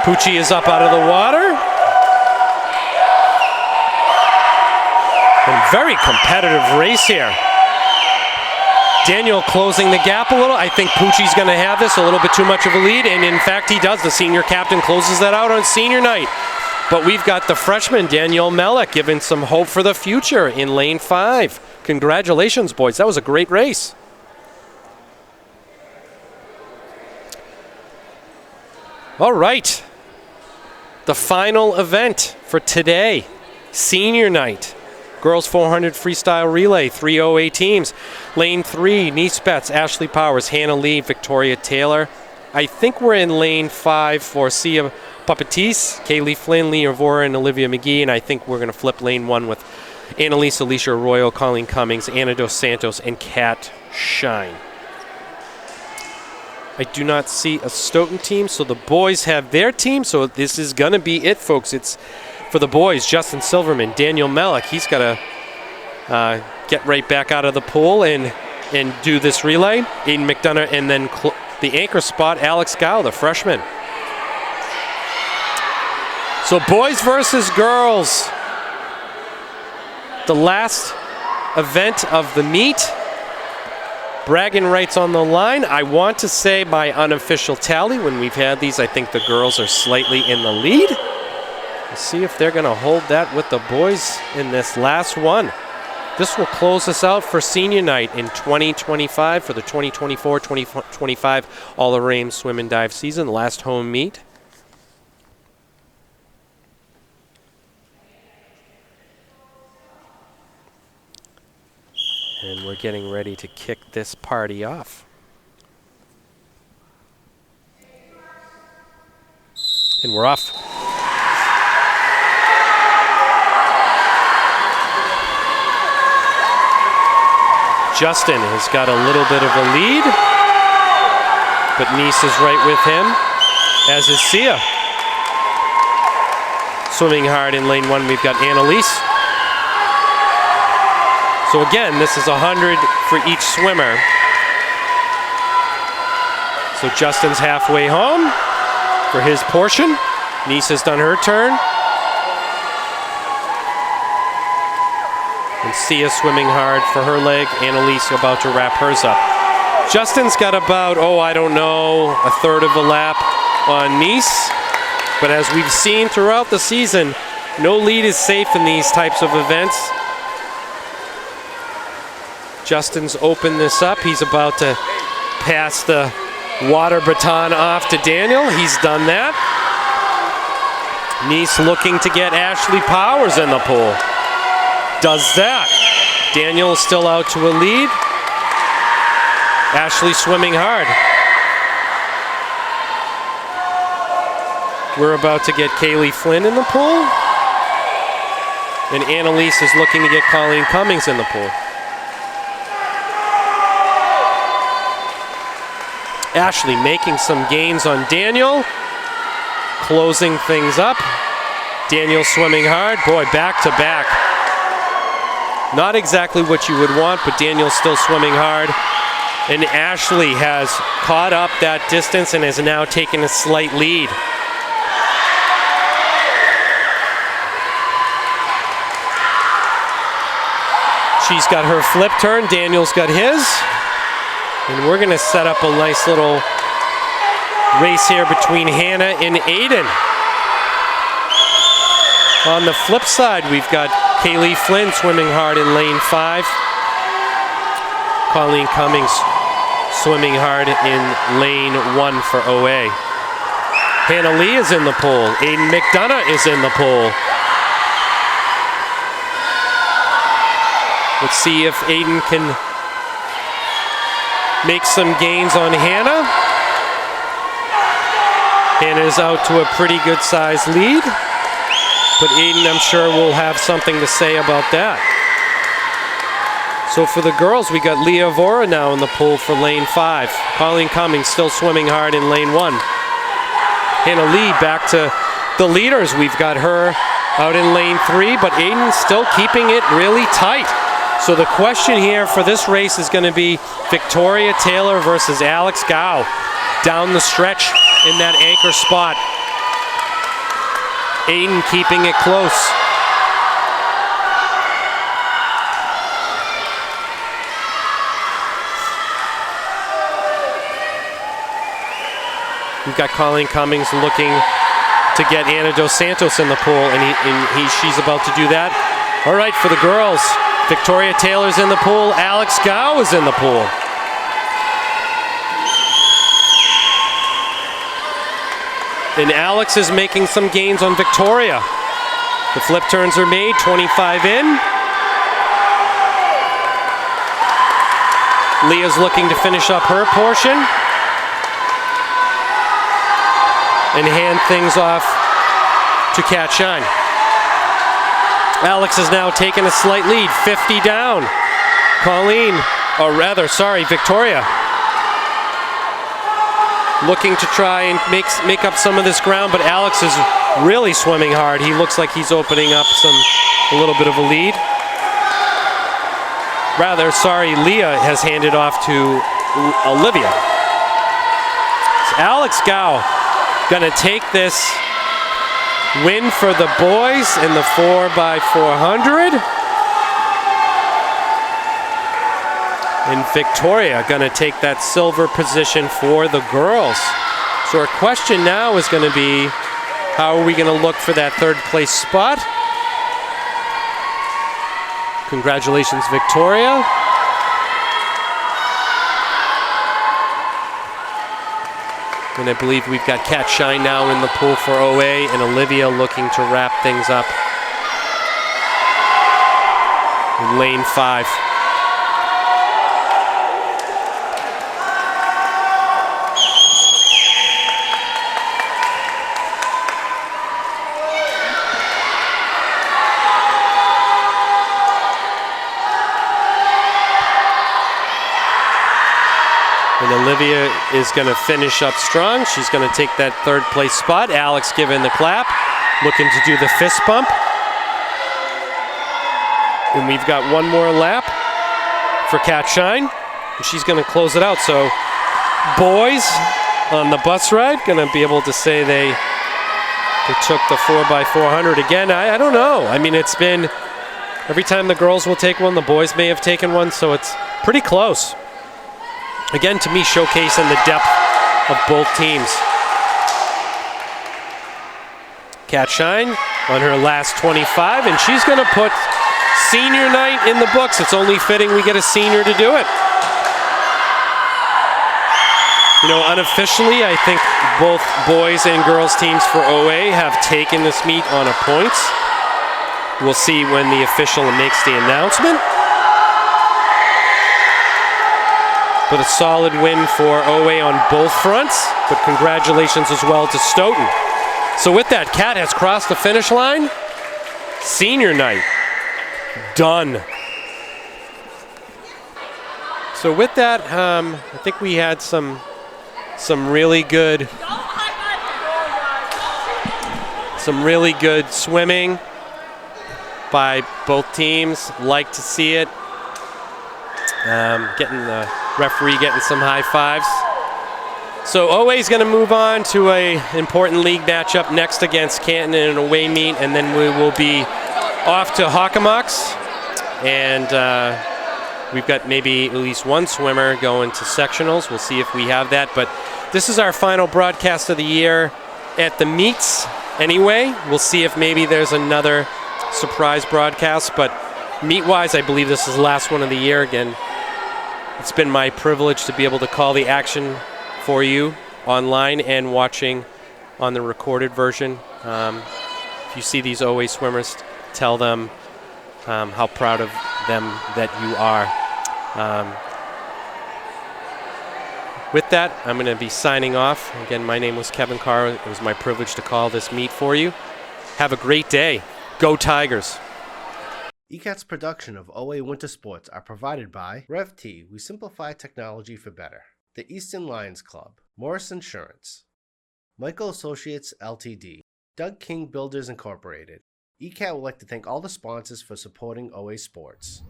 B: Pucci is up out of the water. And very competitive race here. Daniel closing the gap a little. I think Poochie's going to have this, a little bit too much of a lead, and in fact he does. The senior captain closes that out on senior night. But we've got the freshman, Danielle Mellick, giving some hope for the future in lane 5. Congratulations, boys. That was a great race. All right. The final event for today, senior night. Girls 400 freestyle relay, 308 teams. Lane 3, Nice-Betts, Ashley Powers, Hannah Lee, Victoria Taylor. I think we're in lane 5 for Sia Papatis, Kaylee Flynn, Leah Vora, and Olivia McGee. And I think we're going to flip lane 1 with Annalise Alicia Arroyo, Colleen Cummings, Anna Dos Santos, and Kat Shine. I do not see a Stoughton team, so the boys have their team. So this is going to be it, folks. It's for the boys, Justin Silverman, Daniel Mellick. He's got to get right back out of the pool and do this relay. Aiden McDonough, and then the anchor spot, Alex Gow, the freshman. So boys versus girls. The last event of the meet. Bragging rights on the line. I want to say by unofficial tally, when we've had these, I think the girls are slightly in the lead. We'll see if they're going to hold that with the boys in this last one. This will close us out for senior night in 2025 for the 2024-2025 All-Around Swim and Dive season, last home meet. And we're getting ready to kick this party off. And we're off. Justin has got a little bit of a lead, but Nice is right with him, as is Sia. Swimming hard in lane 1, we've got Annalise. So again, this is 100 for each swimmer. So Justin's halfway home for his portion. Nice has done her turn. And Sia swimming hard for her leg. Annalise about to wrap hers up. Justin's got about, I don't know, a third of a lap on Nice. But as we've seen throughout the season, no lead is safe in these types of events. Justin's opened this up. He's about to pass the water baton off to Daniel. He's done that. Nice looking to get Ashley Powers in the pool. Does that. Daniel still out to a lead. Ashley swimming hard. We're about to get Kaylee Flynn in the pool. And Annalise is looking to get Colleen Cummings in the pool. Ashley making some gains on Daniel. Closing things up. Daniel swimming hard. Boy, back to back. Not exactly what you would want, but Daniel's still swimming hard. And Ashley has caught up that distance and has now taken a slight lead. She's got her flip turn. Daniel's got his. And we're going to set up a nice little race here between Hannah and Aiden. On the flip side, we've got Kaylee Flynn swimming hard in lane 5. Colleen Cummings swimming hard in lane 1 for OA. Hannah Lee is in the pool. Aiden McDonough is in the pool. Let's see if Aiden can make some gains on Hannah. Hannah's out to a pretty good sized lead. But Aiden, I'm sure, will have something to say about that. So for the girls, we got Leah Vora now in the pool for lane 5. Colleen Cummings still swimming hard in lane 1. Hannah Lee back to the leaders. We've got her out in lane 3, but Aiden still keeping it really tight. So the question here for this race is going to be Victoria Taylor versus Alex Gow down the stretch in that anchor spot. Aiden keeping it close. We've got Colleen Cummings looking to get Ana Dos Santos in the pool, and she's about to do that. All right, for the girls, Victoria Taylor's in the pool. Alex Gow is in the pool. And Alex is making some gains on Victoria. The flip turns are made, 25 in. Leah's looking to finish up her portion and hand things off to Cat Shine. Alex has now taken a slight lead, 50 down. Victoria looking to try and make up some of this ground, but Alex is really swimming hard. He looks like he's opening up a little bit of a lead. Leah has handed off to Olivia. So Alex Gow gonna take this win for the boys in the 4x400. And Victoria gonna take that silver position for the girls. So our question now is gonna be, how are we gonna look for that third place spot? Congratulations, Victoria. And I believe we've got Cat Shine now in the pool for OA, and Olivia looking to wrap things up in lane 5. And Olivia is going to finish up strong. She's going to take that third place spot. Alex giving the clap, looking to do the fist bump. And we've got one more lap for Cat Shine. And she's going to close it out. So boys on the bus ride going to be able to say they took the 4x400 again. I don't know. I mean, it's been every time the girls will take one, the boys may have taken one. So it's pretty close. Again, to me, showcasing the depth of both teams. Cat Shine on her last 25, and she's going to put senior night in the books. It's only fitting we get a senior to do it. You know, unofficially, I think both boys and girls teams for OA have taken this meet on a points. We'll see when the official makes the announcement. But a solid win for OA on both fronts, but congratulations as well to Stoughton. So with that, Cat has crossed the finish line. Senior night, done. So with that, I think we had some really good swimming by both teams. Like to see it. Getting the referee getting some high fives. So OA is going to move on to a important league matchup next against Canton in an away meet, and then we will be off to Hockomox, and we've got maybe at least one swimmer going to sectionals. We'll see if we have that, but this is our final broadcast of the year at the meets anyway. We'll see if maybe there's another surprise broadcast, but meet-wise, I believe this is the last one of the year. Again, it's been my privilege to be able to call the action for you online and watching on the recorded version. If you see these OA swimmers, tell them how proud of them that you are. With that, I'm going to be signing off. Again, my name was Kevin Carr. It was my privilege to call this meet for you. Have a great day. Go Tigers.
A: ECAT's production of OA Winter Sports are provided by RevT, we simplify technology for better. The Easton Lions Club, Morris Insurance, Michael Associates Ltd, Doug King Builders Incorporated. ECAT would like to thank all the sponsors for supporting OA Sports.